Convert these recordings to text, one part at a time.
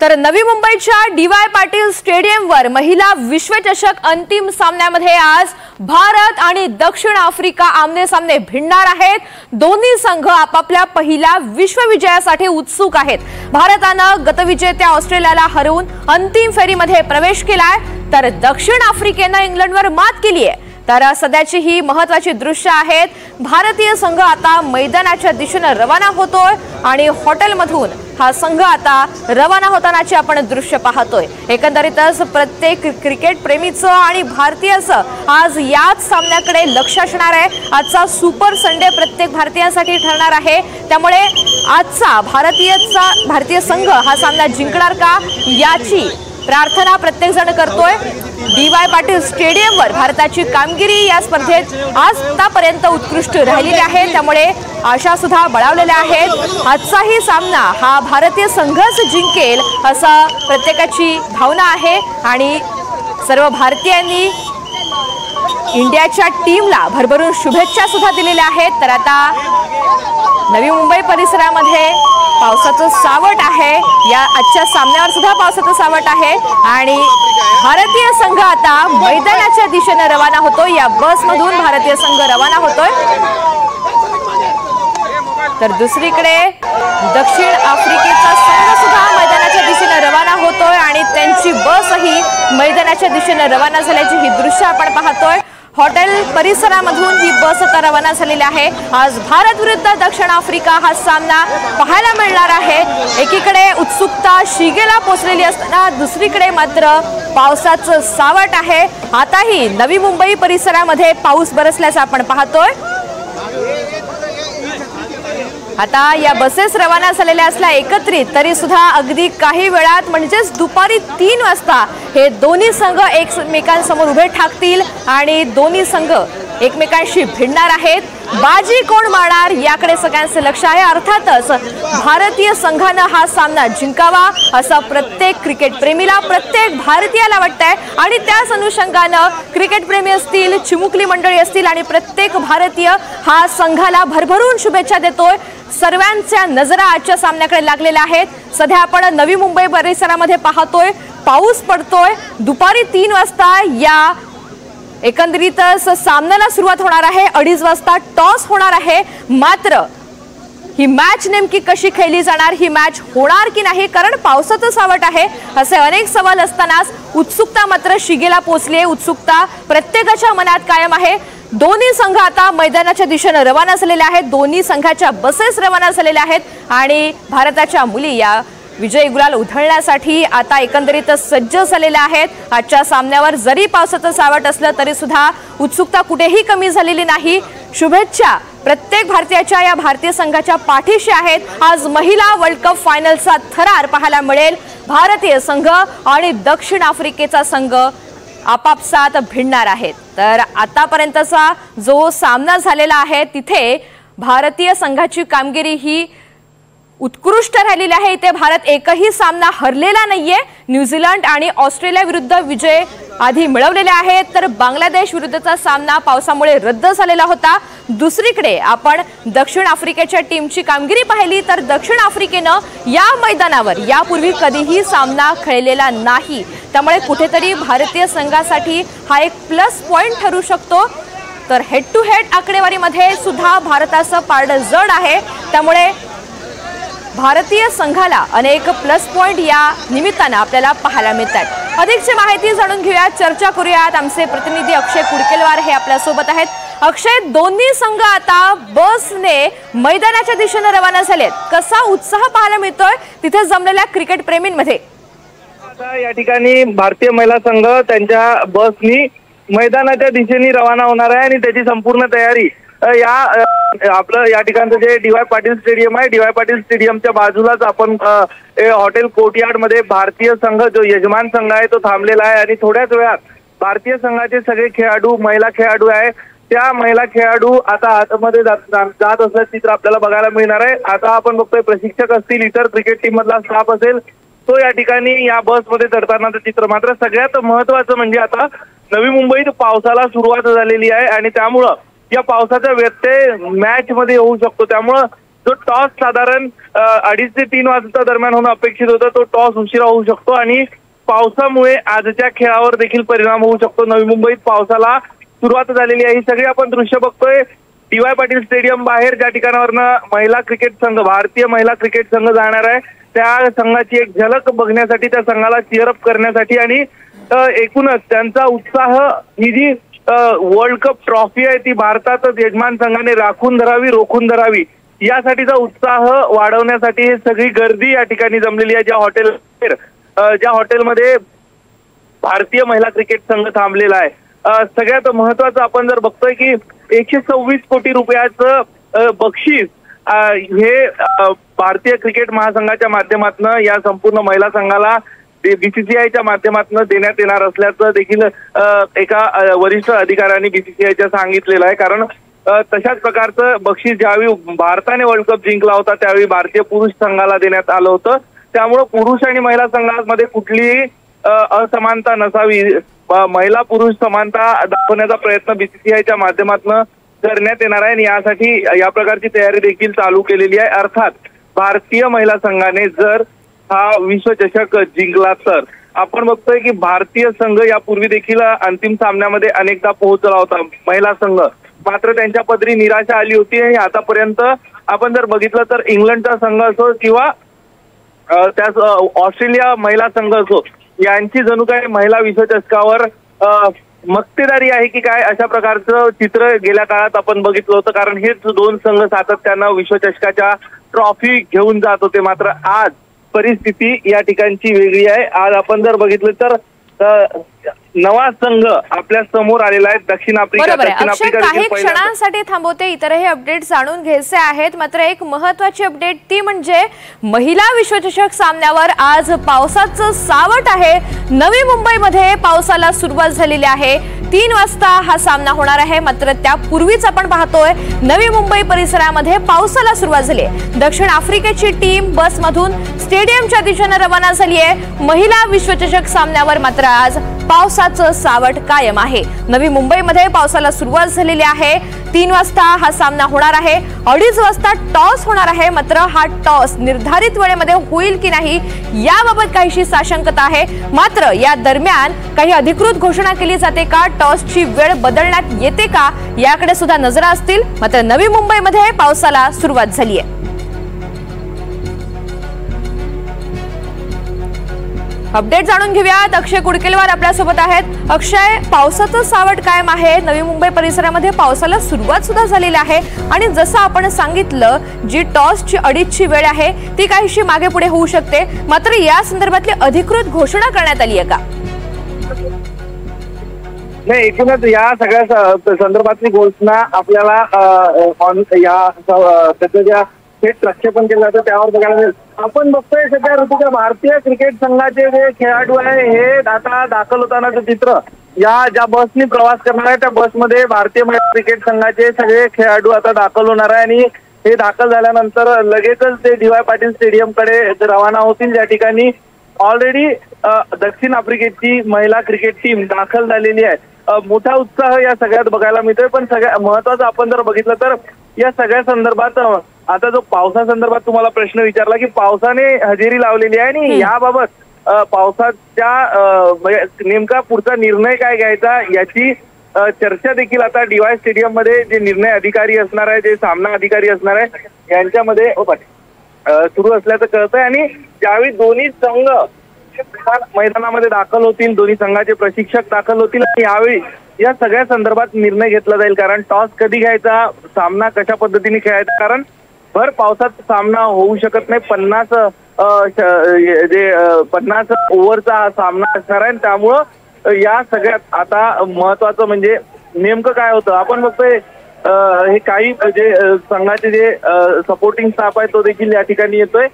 तर नवी मुंबईच्या डी.वाय. पाटील स्टेडियमवर महिला विश्वचषक अंतिम सामन्यामध्ये आज भारत आणि दक्षिण आफ्रिका आमने सामने भिडणार आहेत। दोन्ही संघ आपापल्या पहिल्या विश्वविजयासाठी उत्सुक आहेत। भारतानं गतविजेत्या ऑस्ट्रेलियाला हरवून अंतिम फेरीमध्ये प्रवेश केलाय, तर दक्षिण आफ्रिकेनं इंग्लंडवर मात केली आहे। तर सध्याची ही महत्त्वाची दृश्य आहेत। भारतीय संघ आता मैदानाच्या दिशेने रवाना होतोय आणि हॉटेलमधून हा संघ आता रवाना होतानाचे आपण दृश्य पाहतोय। एकंदरीतच प्रत्येक क्रिकेट प्रेमीचं आणि भारतीयाचं आज याच सामन्याकडे लक्ष असणार आहे। आजचा सुपर संडे प्रत्येक भारतीयांसाठी ठरणार आहे, त्यामुळे आजचा भारतीय संघ हा सामना जिंकणार का याची प्रार्थना प्रत्येक जण करतोय। डी.वाय. पाटील स्टेडियमवर भारताची कामगिरी या स्पर्धेत आजपर्यंत उत्कृष्ट राहिलेली आहे, त्यामुळे आशा सुद्धा बळावलेल्या आहेत। आजचाही सामना हा भारतीय संघच जिंकेल असं प्रत्येकाची भावना आहे आणि सर्व भारतीयांनी इंडियाच्या टीमला भरभरून शुभेच्छा सुद्धा दिलेल्या आहेत। तर आता नवी मुंबई परिसरामध्ये पावसाचं सावट आहे। या आजच्या सामन्यावर सुद्धा पावसाचं सावट आहे आणि भारतीय संघ आता मैदानाच्या दिशेने रवाना होतोय। या बसमधून भारतीय संघ रवाना होतोय, तर दुसरीकडे दक्षिण आफ्रिकेचा संघ सुद्धा मैदानाच्या दिशेने रवाना होतोय आणि त्यांची बसही मैदानाच्या दिशेने रवाना झाल्याची ही दृश्य आपण पाहतोय। हॉटेल परिसरामधून ही बस आता रवाना झालेली आहे। आज भारत विरुद्ध दक्षिण आफ्रिका हा सामना पाहायला मिळणार आहे। एकीकडे उत्सुकता शिगेला पोहोचलेली असताना दुसरीकडे मात्र पावसाचं सावट आहे। आताही नवी मुंबई परिसरामध्ये पाऊस बरसल्याचं आपण पाहतोय। आता या बसेस रवाना झालेल्या असल्या एकत्रित तरी सुद्धा अगदी काही वेळात म्हणजेच दुपारी 3 वाजता हे दोन्ही संघ एकमेकांसमोर उभे ठाकतील आणि दोन्ही संघ एकमेकांशी भिडणार आहेत। बाजी कोण मारणार याकडे सगळ्यांचे लक्ष आहे। अर्थातच भारतीय संघानं हा सामना जिंकावा असं प्रत्येक क्रिकेट प्रेमीला, प्रत्येक भारतीयाला वाटतंय आणि त्याच अनुषंगानं क्रिकेट प्रेमी असतील, चिमुकली मंडळी असतील आणि प्रत्येक भारतीय हा संघाला भरभरून शुभेच्छा देतोय। सर्वांच्या नजरा आजच्या सामन्याकडे लागलेल्या आहेत। सध्या आपण नवी मुंबई परिसरामध्ये पाहतोय, पाऊस पडतोय। दुपारी 3 वाजता या एकंदरीतच सामन्याला सुरुवात होणार आहे। 2:30 वाजता टॉस होणार आहे। मात्र ही मॅच नेमकी कशी खेळली जाणार, ही मॅच होणार की नाही, कारण पावसाचं सावट आहे असे अनेक सवाल असतानाच उत्सुकता मात्र शिगेला पोहोचली आहे। उत्सुकता प्रत्येकाच्या मनात कायम आहे। दोन्ही संघ आता मैदानाच्या दिशेने रवाना झालेले आहेत। दोन्ही संघाच्या बसेस रवाना झालेल्या आहेत आणि भारताच्या मुली या विजय गुलाल उधळण्यासाठी आता एकंदरीतच सज्ज झालेल्या आहेत। आजच्या सामन्यावर जरी पावसाचं सावट असलं तरी सुद्धा उत्सुकता कुठेही कमी झालेली नाही। शुभेच्छा प्रत्येक भारतीयाच्या या भारतीय संघाच्या पाठीशी आहेत। आज महिला वर्ल्ड कप फायनलचा थरार पाहायला मिळेल। भारतीय संघ आणि दक्षिण आफ्रिकेचा संघ आपापसात भिडणार आहेत। तर आतापर्यंतचा जो सामना झालेला आहे तिथे भारतीय संघाची कामगिरी ही उत्कृष्ट राहिलेली आहे। इथे भारत एकही सामना हरलेला नाहीये। न्यूझीलंड आणि ऑस्ट्रेलिया विरुद्ध विजय आधी मिळवलेले आहेत, तर बांगलादेश विरुद्धचा सामना पावसामुळे रद्द झालेला होता। दुसरीकडे आपण दक्षिण आफ्रिकेच्या टीमची कामगिरी पाहिली तर दक्षिण आफ्रिकेनं या मैदानावर यापूर्वी कधीही सामना खेळलेला नाही, त्यामुळे कुठेतरी भारतीय संघासाठी हा एक प्लस पॉइंट ठरू शकतो। तर हेड टू हेड आकडेवारीमध्ये सुद्धा भारताचं पारडं जड आहे, त्यामुळे भारतीय संघाला अनेक प्लस पॉइंट या निमित्तानं आपल्याला पाहायला मिळतात। अधिकची माहिती जाणून घेऊया, चर्चा करूयात। आमचे प्रतिनिधी अक्षय कुडकेलवार हे आपल्या सोबत आहेत। अक्षय, दोन्ही संघ आता बसने मैदानाच्या दिशेने रवाना झालेत, कसा उत्साह पाहायला मिळतोय तिथे जमलेल्या क्रिकेट प्रेमींमध्ये? या ठिकाणी भारतीय महिला संघ त्यांच्या बसनी मैदानाच्या दिशेने रवाना होणार आहे आणि त्याची संपूर्ण तयारी आपलं या ठिकाणचं जे डी.वाय. पाटील स्टेडियम आहे, डी.वाय. पाटील स्टेडियमच्या बाजूलाच आपण हॉटेल कोर्टयार्ड मध्ये भारतीय संघ जो यजमान संघ आहे तो थांबलेला आहे आणि थोड्याच वेळात भारतीय संघाचे सगळे खेळाडू, महिला खेळाडू आहे, त्या महिला खेळाडू आता आतमध्ये जात असल्याचं चित्र आपल्याला बघायला मिळणार आहे। आता आपण बघतोय प्रशिक्षक असतील, इतर क्रिकेट टीम मधला स्टाफ असेल, तो या ठिकाणी या बसमध्ये चढतानाचं चित्र। मात्र सगळ्यात महत्वाचं म्हणजे आता नवी मुंबईत पावसाला सुरुवात झालेली आहे आणि त्यामुळं या पावसाचा व्यत्यय मॅच मध्ये होऊ शकतो। त्यामुळं जो टॉस साधारण 2:30 ते 3 वाजता दरम्यान होणं अपेक्षित होतं. तो टॉस उशिरा होऊ शकतो आणि पावसामुळे आजच्या खेळावर देखील परिणाम होऊ शकतो. नवी मुंबईत पावसाला सुरुवात झालेली आहे. ही सगळी आपण दृश्य बघतोय डी.वाय. पाटील स्टेडियम बाहेर, ज्या ठिकाणावरनं महिला क्रिकेट संघ, भारतीय महिला क्रिकेट संघ जाणार आहे, त्या संघाची एक झलक बघण्यासाठी, त्या संघाला चीअरअप करण्यासाठी आणि एकूणच त्यांचा उत्साह, ही जी वर्ल्ड कप ट्रॉफी आहे ती भारतातच यजमान संघाने राखून धरावी, रोखून धरावी, यासाठीचा उत्साह वाढवण्यासाठी ही सगळी गर्दी या ठिकाणी जमलेली आहे. ज्या हॉटेलमध्ये भारतीय महिला क्रिकेट संघ थांबलेला आहे. सगळ्यात महत्वाचं आपण जर बघतोय की 126 कोटी रुपयाचं बक्षीस हे भारतीय क्रिकेट महासंघाच्या माध्यमातून या संपूर्ण महिला संघाला बीसीसीआयच्या माध्यमातून देण्यात येणार असल्याचं देखील एका वरिष्ठ अधिकाऱ्यांनी बीसीसीआयच्या सांगितलेलं आहे. कारण तशाच प्रकारचं बक्षीस ज्यावेळी भारताने वर्ल्ड कप जिंकला होता त्यावेळी भारतीय पुरुष संघाला देण्यात आलं होतं. त्यामुळं पुरुष आणि महिला संघांमध्ये कुठलीही असमानता नसावी, महिला पुरुष समानता दाखवण्याचा प्रयत्न बीसीसीआयच्या माध्यमातून करण्यात येणार आहे आणि यासाठी या प्रकारची तयारी देखील चालू केलेली आहे. अर्थात भारतीय महिला संघाने जर हा विश्वचषक जिंकला तर आपण बघतोय की भारतीय संघ यापूर्वी देखील अंतिम सामन्यामध्ये अनेकदा पोहोचला होता महिला संघ, मात्र त्यांच्या पदरी निराशा आली होती. आणि आतापर्यंत आपण जर बघितलं तर इंग्लंडचा संघ असो किंवा त्याच ऑस्ट्रेलिया महिला संघ असो, यांची जणू काही महिला विश्वचषकावर मक्तेदारी आहे की काय, अशा प्रकारचं चित्र गेल्या काळात आपण बघितलं होतं. कारण हेच दोन संघ सातत्यानं विश्वचषकाच्या ट्रॉफी घेऊन जात होते. मात्र आज परिस्थिती या ठिकाणची वेगळी आहे. आज आपण जर बघितलं तर नवा संघ आपल्या समोर आलेला आहे, दक्षिण आफ्रिका. काही क्षणांसाठी थांबवते, इतरही अपडेट जाणून घ्यायचे आहेत. मात्र एक महत्वाची अपडेट ती म्हणजे महिला विश्वचषक सामन्यावर आज पावसाचं सावट आहे. नवी मुंबईमध्ये पावसाला सुरुवात झालेली आहे. 3 वाजता हा सामना होणार आहे. मात्र त्यापूर्वीच आपण पाहतोय नवी मुंबई परिसरामध्ये पावसाला सुरुवात झाली आहे. दक्षिण आफ्रिकेची टीम बसमधून स्टेडियमच्या दिशेने रवाना झाली आहे. महिला विश्वचषक सामन्यावर मात्र आज पावसाचं सावट कायम आहे. नवी मुंबईमध्ये पावसाला सुरुवात झालेली आहे. 3 वाजता हा सामना होणार आहे. 2:30 वाजता टॉस होणार आहे. मात्र हा टॉस निर्धारित वेळेमध्ये होईल की नाही याबाबत काहीशी साशंकता आहे. मात्र या दरम्यान काही अधिकृत घोषणा केली जाते का, टॉसची वेळ बदलण्यात येते का, याकडे सुद्धा नजरा असतील. मात्र नवी मुंबईमध्ये पावसाला सुरुवात झाली आहे. अपडेट जाणून घेऊयात. अक्षय कुडकेलवार आपल्यासोबत आहेत. अक्षय, पावसाचं सावट कायम आहे. नवी मुंबई परिसरामध्ये पावसाला सुरुवात सुद्धा झालेली आहे आणि जसं आपण सांगितलं, जी टॉसची 2:30ची वेळ आहे ती काहीशी मागे पुढे होऊ शकते. मात्र या संदर्भातली अधिकृत घोषणा करण्यात आली आहे का? नाही, एकूणच या सगळ्या संदर्भातली घोषणा आपल्याला त्याचं ज्या थेट प्रक्षेपण केलं जातं त्यावर बघायला मिळेल. आपण बघतोय सध्या ऋतूच्या भारतीय क्रिकेट संघाचे जे खेळाडू आहे हे आता दाखल होतानाचं चित्र, या ज्या बसनी प्रवास करणार आहे त्या बसमध्ये भारतीय महिला क्रिकेट संघाचे सगळे खेळाडू आता दाखल होणार आहे आणि हे दाखल झाल्यानंतर लगेचच ते डी.वाय. पाटील स्टेडियम कडे रवाना होतील, ज्या ठिकाणी ऑलरेडी दक्षिण आफ्रिकेची महिला क्रिकेट टीम दाखल झालेली आहे. मोठा उत्साह या सगळ्यात बघायला मिळतोय. पण सगळ्यात महत्वाचं आपण जर बघितलं तर या सगळ्या संदर्भात आता जो पावसासंदर्भात तुम्हाला प्रश्न विचारला की पावसाने हजेरी लावलेली आहे आणि याबाबत पावसाच्या नेमका पुढचा निर्णय काय घ्यायचा याची चर्चा देखील आता डी.वाय. स्टेडियम मध्ये जे निर्णय अधिकारी असणार आहे, जे सामना अधिकारी असणार आहे, यांच्यामध्ये सुरू असल्याचं कळतंय. आणि ज्यावेळी दोन्ही संघ मैदानामध्ये दाखल होतील, दोन्ही संघाचे प्रशिक्षक दाखल होतील आणि यावेळी या सगळ्या संदर्भात निर्णय घेतला जाईल. कारण टॉस कधी घ्यायचा, सामना कशा पद्धतीने खेळायचा, कारण भर पावसात सामना होऊ शकत नाही. 50 ओव्हरचा हा सामना असणार आहे. त्यामुळं या सगळ्यात आता महत्वाचं म्हणजे नेमकं काय होतं. आपण बघतोय हे काही जे संघाचे जे सपोर्टिंग स्टाफ आहे तो देखील या ठिकाणी येतोय.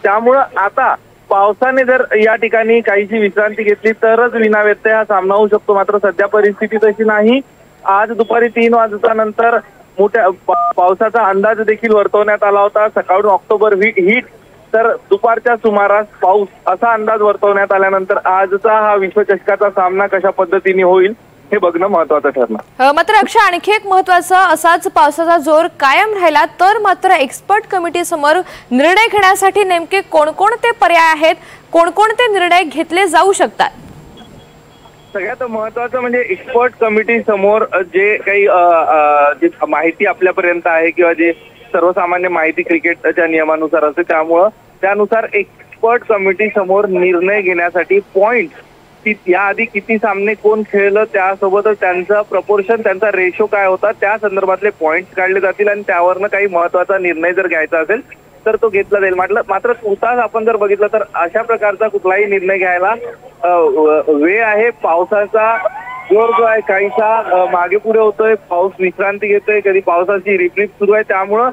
त्यामुळं आता पावसाने जर या ठिकाणी काहीशी विश्रांती घेतली तरच विनाव्यत्यय हा सामना होऊ शकतो. मात्र सध्या परिस्थिती तशी नाही. आज दुपारी 3 वाजल्यानंतर मोठ्या पावसाचा अंदाज देखील वर्तवण्यात आला होता. सकाळून ऑक्टोबर हिट तर दुपारच्या सुमारास पाऊस असा अंदाज वर्तवण्यात आल्यानंतर आजचा हा विश्वचषकाचा सामना कशा पद्धतीने होईल हे बघणं महत्वाचं ठरणार। मात्र अक्षय, आणखी एक महत्वाचं, असाच पावसाचा जोर कायम राहिला तर मात्र एक्सपर्ट कमिटी समोर निर्णय घेण्यासाठी नेमके कोणकोणते पर्याय आहेत, कोणकोणते निर्णय घेतले जाऊ शकतात? सगळ्यात महत्वाचं म्हणजे एक्सपर्ट कमिटी समोर जे काही जी माहिती आपल्यापर्यंत आहे किंवा जे सर्वसामान्य माहिती क्रिकेटच्या नियमानुसार असते, त्यानुसार एक्सपर्ट कमिटी समोर निर्णय घेण्यासाठी पॉइंट, याआधी किती सामने कोण खेळलं, त्यासोबतच त्यांचा प्रपोर्शन, त्यांचा रेशो काय होता, त्या संदर्भातले पॉइंट्स काढले जातील आणि त्यावरनं काही महत्वाचा निर्णय जर घ्यायचा असेल तर तो घेतला जाईल। मात्र तुर्तास आपण जर बघितलं तर अशा प्रकारचा कुठलाही निर्णय घ्यायला वेळ आहे। पावसाचा जोर जो आहे काहीसा मागे पुढे होतोय, पाऊस विश्रांती घेतोय, कधी पावसाची रिपरिप सुरू आहे, त्यामुळं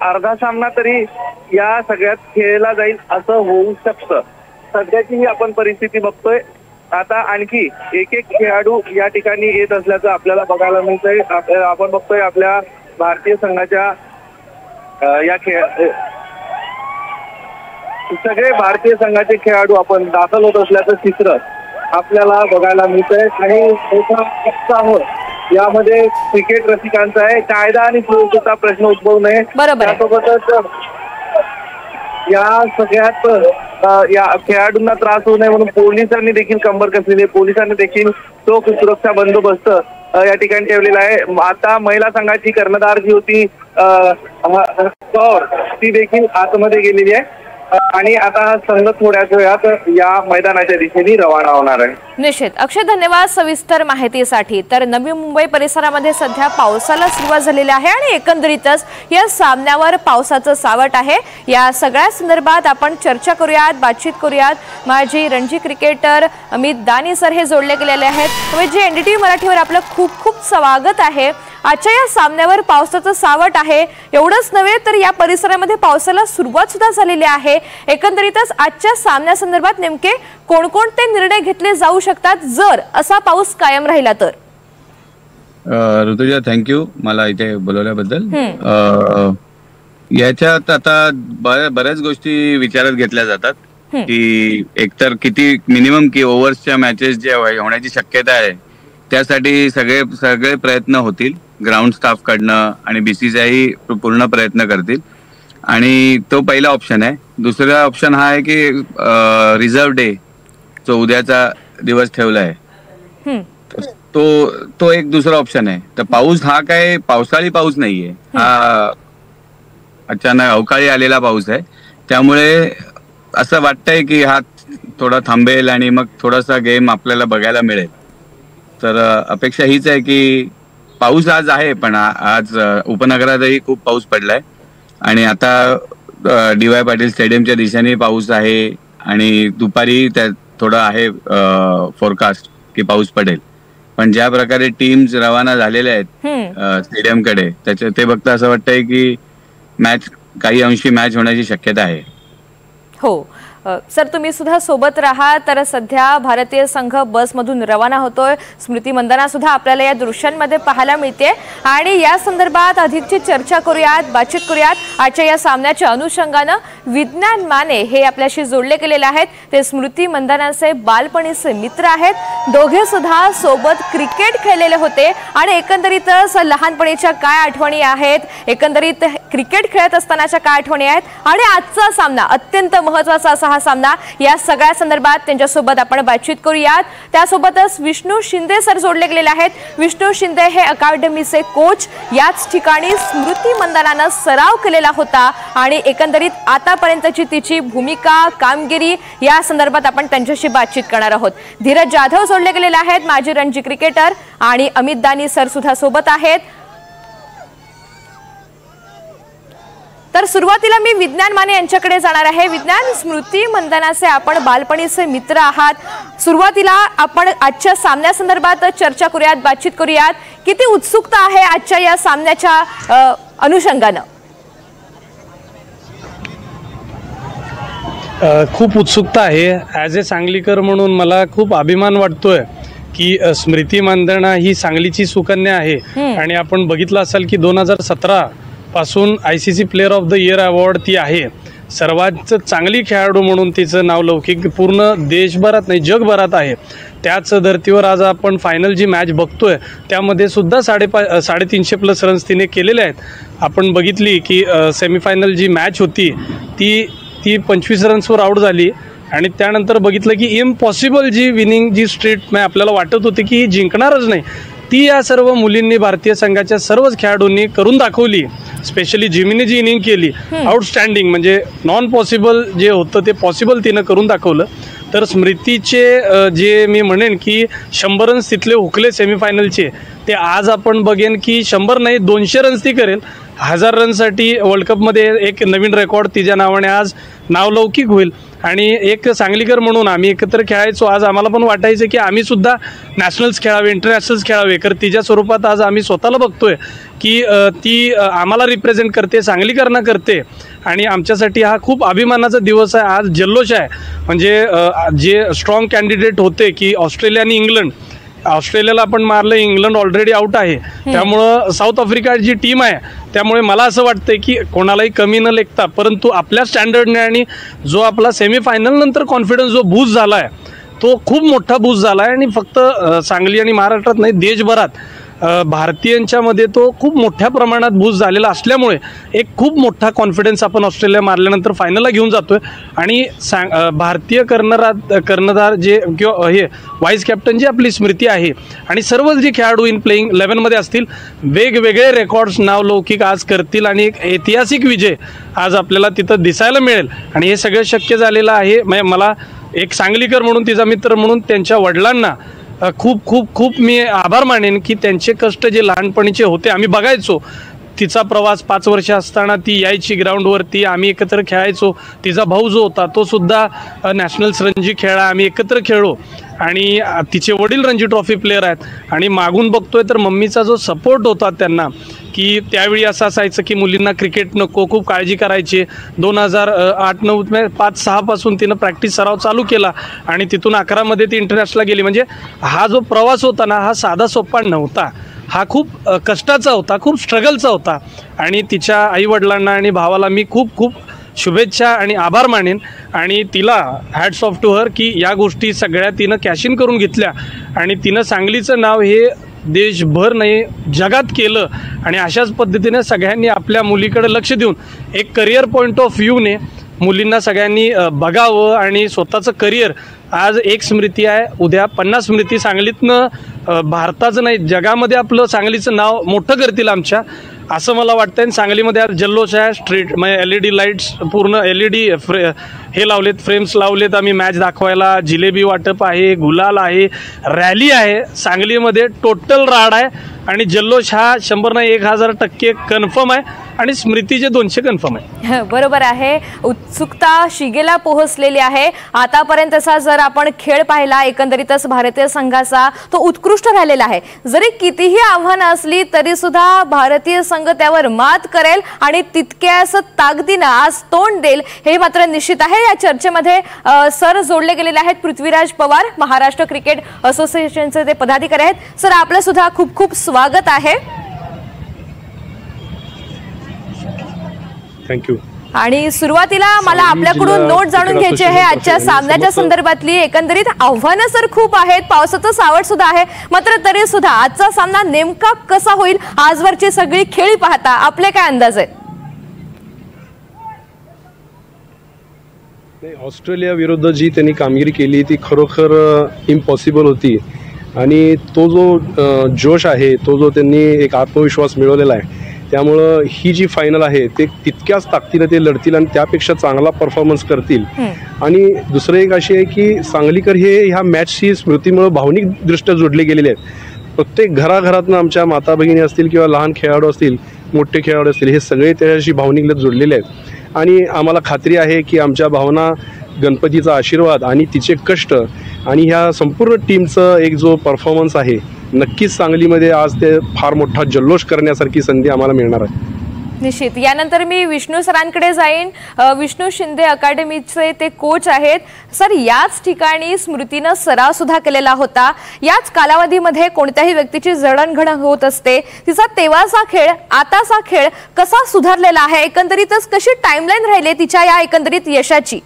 अर्धा सामना तरी या सगळ्यात खेळला जाईल असं होऊ शकतं। सध्याची ही आपण परिस्थिती बघतोय। आता आणखी एक खेळाडू या ठिकाणी येत असल्याचं आपल्याला बघायला मिळतंय। आपण बघतोय आपल्या भारतीय संघाच्या सगळे भारतीय संघाचे खेळाडू आपण दाखल होत असल्याचं चित्र आपल्याला बघायला मिळतंय आणि मोठा उत्साह यामध्ये क्रिकेट रसिकांचा आहे। कायदा आणि सुरक्षेचा प्रश्न उद्भवू नये, त्यासोबतच या सगळ्यात या खेळाडूंना त्रास होऊ नये म्हणून पोलिसांनी देखील कंबर कसलेली आहे। पोलिसांनी देखील चोख सुरक्षा बंदोबस्त या ठिकाणी ठेवलेला आहे। आता महिला संघाची कर्णधार जी होती कौर, ती देखील आतमध्ये गेलेली आहे आणि आता हा संघ थोड्याच वेळात या मैदानाच्या दिशेने रवाना होणार आहे। निश्चित अक्षय, धन्यवाद सविस्तर माहितीसाठी। तर नवी मुंबई परिसरामध्ये सध्या पावसाला सुरुवात झालेली आहे आणि एकंदरीतच या सामन्यावर पावसाचं सावट आहे। या सगळ्या संदर्भात आपण चर्चा करूयात, बातचीत करूयात। माजी रणजी क्रिकेटर अमित दानी सर हे जोडले गेलेले आहेत। जे NDTV मराठीवर आपलं खूप खूप स्वागत आहे। आजच्या या सामन्यावर पावसाचं सावट आहे, एवढंच नव्हे तर या परिसरामध्ये पावसाला सुरुवात सुद्धा झालेली आहे। एकंदरीतच आजच्या सामन्यासंदर्भात नेमके कोणकोणते निर्णय घेतले जाऊ शकतात जर असा पाऊस कायम राहिला तर? ऋतुजा, थँक्यू मला इथे बोलवल्याबद्दल। याच्यात आता बऱ्याच गोष्टी विचारात घेतल्या जातात की एकतर किती मिनिमम की ओव्हर्सच्या मॅचेस जे होण्याची शक्यता आहे त्यासाठी सगळे प्रयत्न होतील ग्राउंड स्टाफ कडनं आणि BCCI पूर्ण प्रयत्न करतील आणि तो पहिला ऑप्शन आहे। दुसरा ऑप्शन हा आहे की रिझर्व्ह डे जो उद्याचा दिवस ठेवला आहे तो एक दुसरा ऑप्शन आहे। तर पाऊस हा काय पावसाळी पाऊस नाहीये, हा अचानक अवकाळी आलेला पाऊस आहे। त्यामुळे असं वाटतंय की हा थोडा थांबेल आणि मग थोडासा गेम आपल्याला बघायला मिळेल। तर अपेक्षा हीच आहे की पाऊस आज आहे, पण आज उपनगरातही खूप पाऊस पडलाय आणि आता DY पाटील स्टेडियमच्या दिशेने पाऊस आहे आणि दुपारी थोडं आहे फोरकास्ट की पाऊस पडेल। पण ज्या प्रकारे टीम्स रवाना झालेल्या आहेत स्टेडियमकडे ते बघता असं वाटतंय की मॅच काही अंशी मॅच होण्याची शक्यता आहे। हो सर, तुम्ही सुद्धा सोबत राहा। तर सध्या भारतीय संघ बसमधून रवाना होतोय। स्मृती मंदाना सुद्धा आपल्याला या दृश्यांमध्ये पाहायला मिळते आणि या संदर्भात अधिकची चर्चा करूयात, बातचीत करूयात। आजच्या या सामन्याच्या अनुषंगानं विज्ञान माने हे आपल्याशी जोडले गेलेले आहेत। ते स्मृती मंदानाचे बालपणीचे मित्र आहेत। दोघे सुद्धा सोबत क्रिकेट खेळलेले होते आणि एकंदरीतच लहानपणीच्या काय आठवणी आहेत, एकंदरीत क्रिकेट खेळत असतानाच्या काय आठवणी आहेत आणि आजचा सामना अत्यंत महत्त्वाचा असा हा सामना, या सगळ्या संदर्भात त्यांच्यासोबत आपण बातचीत करूयात। त्यासोबतच विष्णू शिंदे सर जोडले गेलेले आहेत। विष्णू शिंदे हे अकादमीचे कोच, याच ठिकाणी स्मृती मंदानानं सराव केलेला होता आणि एकंदरीत आतापर्यंतची तिची भूमिका, कामगिरी या संदर्भात आपण त्यांच्याशी बातचीत करणार आहोत। धीरज जाधव जोडले गेलेले आहेत, माजी रणजी क्रिकेटर, आणि अमित दानी सर सुद्धा सोबत आहेत। तर सुरुवातीला मी विज्ञान माने यांच्याकडे जाणार आहे। विज्ञान, स्मृती मंदानाचे आपण बालपणीचे मित्र आहात। सुरुवातीला आपण आजच्या सामन्यासंदर्भात चर्चा करूयात, बातचीत करूयात। किती उत्सुकता आहे आजच्या या सामन्याच्या अनुषंगानं? खूप उत्सुकता आहे। ॲज ए सांगलीकर म्हणून मला खूप अभिमान वाटतोय की स्मृती मंदाना ही सांगलीची सुकन्या आहे आणि आपण बघितलं असाल की 2017 पासून ICC player of the year award ती आहे। सर्वात चांगली खेळाडू म्हणून तिचं नाव लौकिक पूर्ण देशभरात नाही जगभरात आहे. त्याच धर्तीवर आज आपण फायनल जी मॅच बघतोय त्यामध्ये सुद्धा 350+ रन्स तिने केलेले आहेत. आपण बघितली की सेमीफायनल जी मॅच होती ती 25 रन्सवर आऊट झाली आणि त्यानंतर बघितलं की इम्पॉसिबल जी विनिंग जी स्ट्रीट मॅच आपल्याला वाटत होती की जिंकणारच नाही ती या सर्व मुलींनी भारतीय संघाच्या सर्वच खेळाडूंनी करून दाखवली. स्पेशली जिमीने जी इनिंग केली आउटस्टँडिंग, म्हणजे नॉन पॉसिबल जे होतं ते पॉसिबल तिनं करून दाखवलं. तर स्मृतीचे जे मी म्हणेन की 100 रन्स तिथले हुकले सेमीफायनलचे ते आज आपण बघेन की 100 नाही 200 रन्स ती करेल. 1000 रनसाठी वर्ल्ड कपमध्ये एक नवीन रेकॉर्ड तिच्या नावाने आज नावलौकिक होईल. आणि एक सांगलीकर म्हणून आम्ही एकत्र खेळायचो. आज आम्हाला पण वाटायचं की आम्ही सुद्धा नॅशनल्स खेळावे, इंटरनॅशनल्स खेळावे. तर तिच्या स्वरूपात आज आम्ही स्वतःला बघतोय की ती आम्हाला रिप्रेझेंट करते, सांगलीकरांना करते आणि आमच्यासाठी हा खूप अभिमानाचा दिवस आहे. आज जल्लोष आहे. म्हणजे जे स्ट्रॉंग कॅन्डिडेट होते की ऑस्ट्रेलिया आणि इंग्लंड, ऑस्ट्रेलियाला आपण मारलं, इंग्लंड ऑलरेडी आउट आहे, त्यामुळं साऊथ आफ्रिका जी टीम आहे त्यामुळे मला असं वाटतंय की कोणालाही कमी न लेखता परंतु आपल्या स्टँडर्डने आणि जो आपला सेमीफायनल नंतर कॉन्फिडन्स जो बूस्ट झाला आहे तो खूप मोठा बूस्ट झाला आहे. आणि फक्त सांगली आणि महाराष्ट्रात नाही देशभरात भारतीयांच्यामध्ये तो खूप मोठ्या प्रमाणात बूस्ट झालेला असल्यामुळे एक खूप मोठा कॉन्फिडन्स आपण ऑस्ट्रेलिया मारल्यानंतर फायनलला घेऊन जातोय. आणि भारतीय कर्णधार जे किंवा हे व्हाईस कॅप्टन जी आपली स्मृती आहे आणि सर्वच जे खेळाडू इन प्लेइंग 11मध्ये असतील वेगवेगळे रेकॉर्ड्स नावलौकिक आज करतील आणि एक ऐतिहासिक विजय आज आपल्याला तिथं दिसायला मिळेल. आणि हे सगळं शक्य झालेलं आहे. मला एक सांगलीकर म्हणून, तिचा मित्र म्हणून त्यांच्या वडिलांना खूप खूप खूप मी आभार मानेन की त्यांचे कष्ट जे लहानपणीचे होते आम्ही बघायचो. तिचा प्रवास 5 वर्ष असताना ती यायची ग्राउंडवरती, आम्ही एकत्र खेळायचो. तिचा भाऊ जो होता तो सुद्धा नॅशनल्स रणजी खेळला, आम्ही एकत्र खेळलो. आणि तिचे वडील रणजी ट्रॉफी प्लेयर आहेत. आणि मागून बघतोय तर मम्मीचा जो सपोर्ट होता त्यांना की त्यावेळी असं असायचं की मुलींना क्रिकेट नको, खूप काळजी करायची. 2008-9 5-6 पासून तिनं प्रॅक्टिस सराव चालू केला आणि तिथून 11मध्ये ती इंटरनॅशनलला गेली. म्हणजे हा जो प्रवास होता ना हा साधा सोपा नव्हता, हा खूप कष्टाचा होता, खूप स्ट्रगलचा होता. आणि तिच्या आईवडिलांना आणि भावाला मी खूप खूप शुभेच्छा आणि आभार मानेन. आणि तिला हॅट्स ऑफ टू हर की या गोष्टी सगळ्या तिनं कॅश इन करून घेतल्या आणि तिनं सांगलीचं नाव हे देशभर नाही जगात केलं. आणि अशाच पद्धतीने सगळ्यांनी आपल्या मुलीकडे लक्ष देऊन एक करिअर पॉईंट ऑफ व्ह्यूने मुलींना सगळ्यांनी बघावं आणि स्वतःचं करिअर. आज एक स्मृती आहे, उद्या 50 स्मृती सांगलीतनं भारताचं नाही जगामध्ये आपलं सांगलीचं नाव मोठं करतील आमच्या, असं मला वाटतं. आणि सांगलीमध्ये आज जल्लोष आहे. स्ट्रीट म्हणजे LED लाईट्स पूर्ण LED हे लावलेत, फ्रेम्स लावलेत आम्ही मॅच दाखवायला. जिलेबी वाटप आहे, गुलाल आहे, रॅली आहे. सांगलीमध्ये टोटल राड आहे आणि जल्लोष हा 100 नाही 1000% कन्फर्म आहे आणि स्मृतीचे 200 कन्फर्म आहे. बरोबर आहे. उत्सुकता शिगेला पोहोचलेली आहे. आतापर्यंतचा जर आपण खेळ पाहिला एकंदरीतच भारतीय संघाचा तो उत्कृष्ट राहिलेला आहे. जरी कितीही आव्हानं असली तरी सुद्धा भारतीय संघ त्यावर मात करेल आणि तितक्याच ताकदीनं आज तोंड देईल हे मात्र निश्चित आहे. या चर्चेमध्ये सर जोडले गेलेले आहेत पृथ्वीराज पवार, महाराष्ट्र क्रिकेट असोसिएशनचे ते पदाधिकारी आहेत. सर आपलं सुद्धा खूप खूप स्वागत आहे. थँक्यू. आणि सुरुवातीला मला आपल्याकडून नोट जाणून घ्यायची आहे आजच्या सामन्याच्या संदर्भातली. एकंदरीत आव्हानं सर खूप आहेत, पावसाचं सावट सुद्धा आहे, मात्र तरी सुद्धा आजचा सामना नेमका कसा होईल आजवरची सगळी खेळी पाहता आपले काय अंदाज आहेत? ऑस्ट्रेलिया विरुद्ध जी त्यांनी कामगिरी केली ती खरोखर इम्पॉसिबल होती. आणि तो जो जोश आहे, तो जो त्यांनी एक आत्मविश्वास मिळवलेला आहे, त्यामुळं ही जी फायनल आहे ते तितक्याच ताकदीने ते लढतील आणि त्यापेक्षा चांगला परफॉर्मन्स करतील. आणि दुसरं एक अशी आहे की सांगलीकर हे ह्या मॅचशी स्मृतीमुळे भावनिकदृष्ट्या जोडले गेलेले आहेत. प्रत्येक घराघरातनं आमच्या माता भगिनी असतील किंवा लहान खेळाडू असतील, मोठे खेळाडू असतील, हे सगळे त्याच्याशी भावनिक जोडलेले आहेत. आणि आम्हाला खात्री आहे की आमच्या भावना, गणपतीचा आशीर्वाद आणि तिचे कष्ट आणि ह्या संपूर्ण टीमचं एक जो परफॉर्मन्स आहे, नक्कीच सांगलीमध्ये आज ते फार मोठा जल्लोष करण्यासारखी संधी आम्हाला मिळणार आहे. निश्चित. यानंतर मी विष्णू सरांकडे जाईन. विष्णू शिंदे अकॅडमीचे ते कोच आहेत. सर, याच ठिकाणी स्मृतीनं सराव सुद्धा केलेला होता. याच कालावधीमध्ये कोणत्याही व्यक्तीची जडणघडण होत असते. तिचा तेव्हाचा खेळ आताचा खेळ कसा सुधारलेला आहे, एकंदरीतच कशी टाइमलाईन राहिली तिच्या या एकंदरीत यशाची?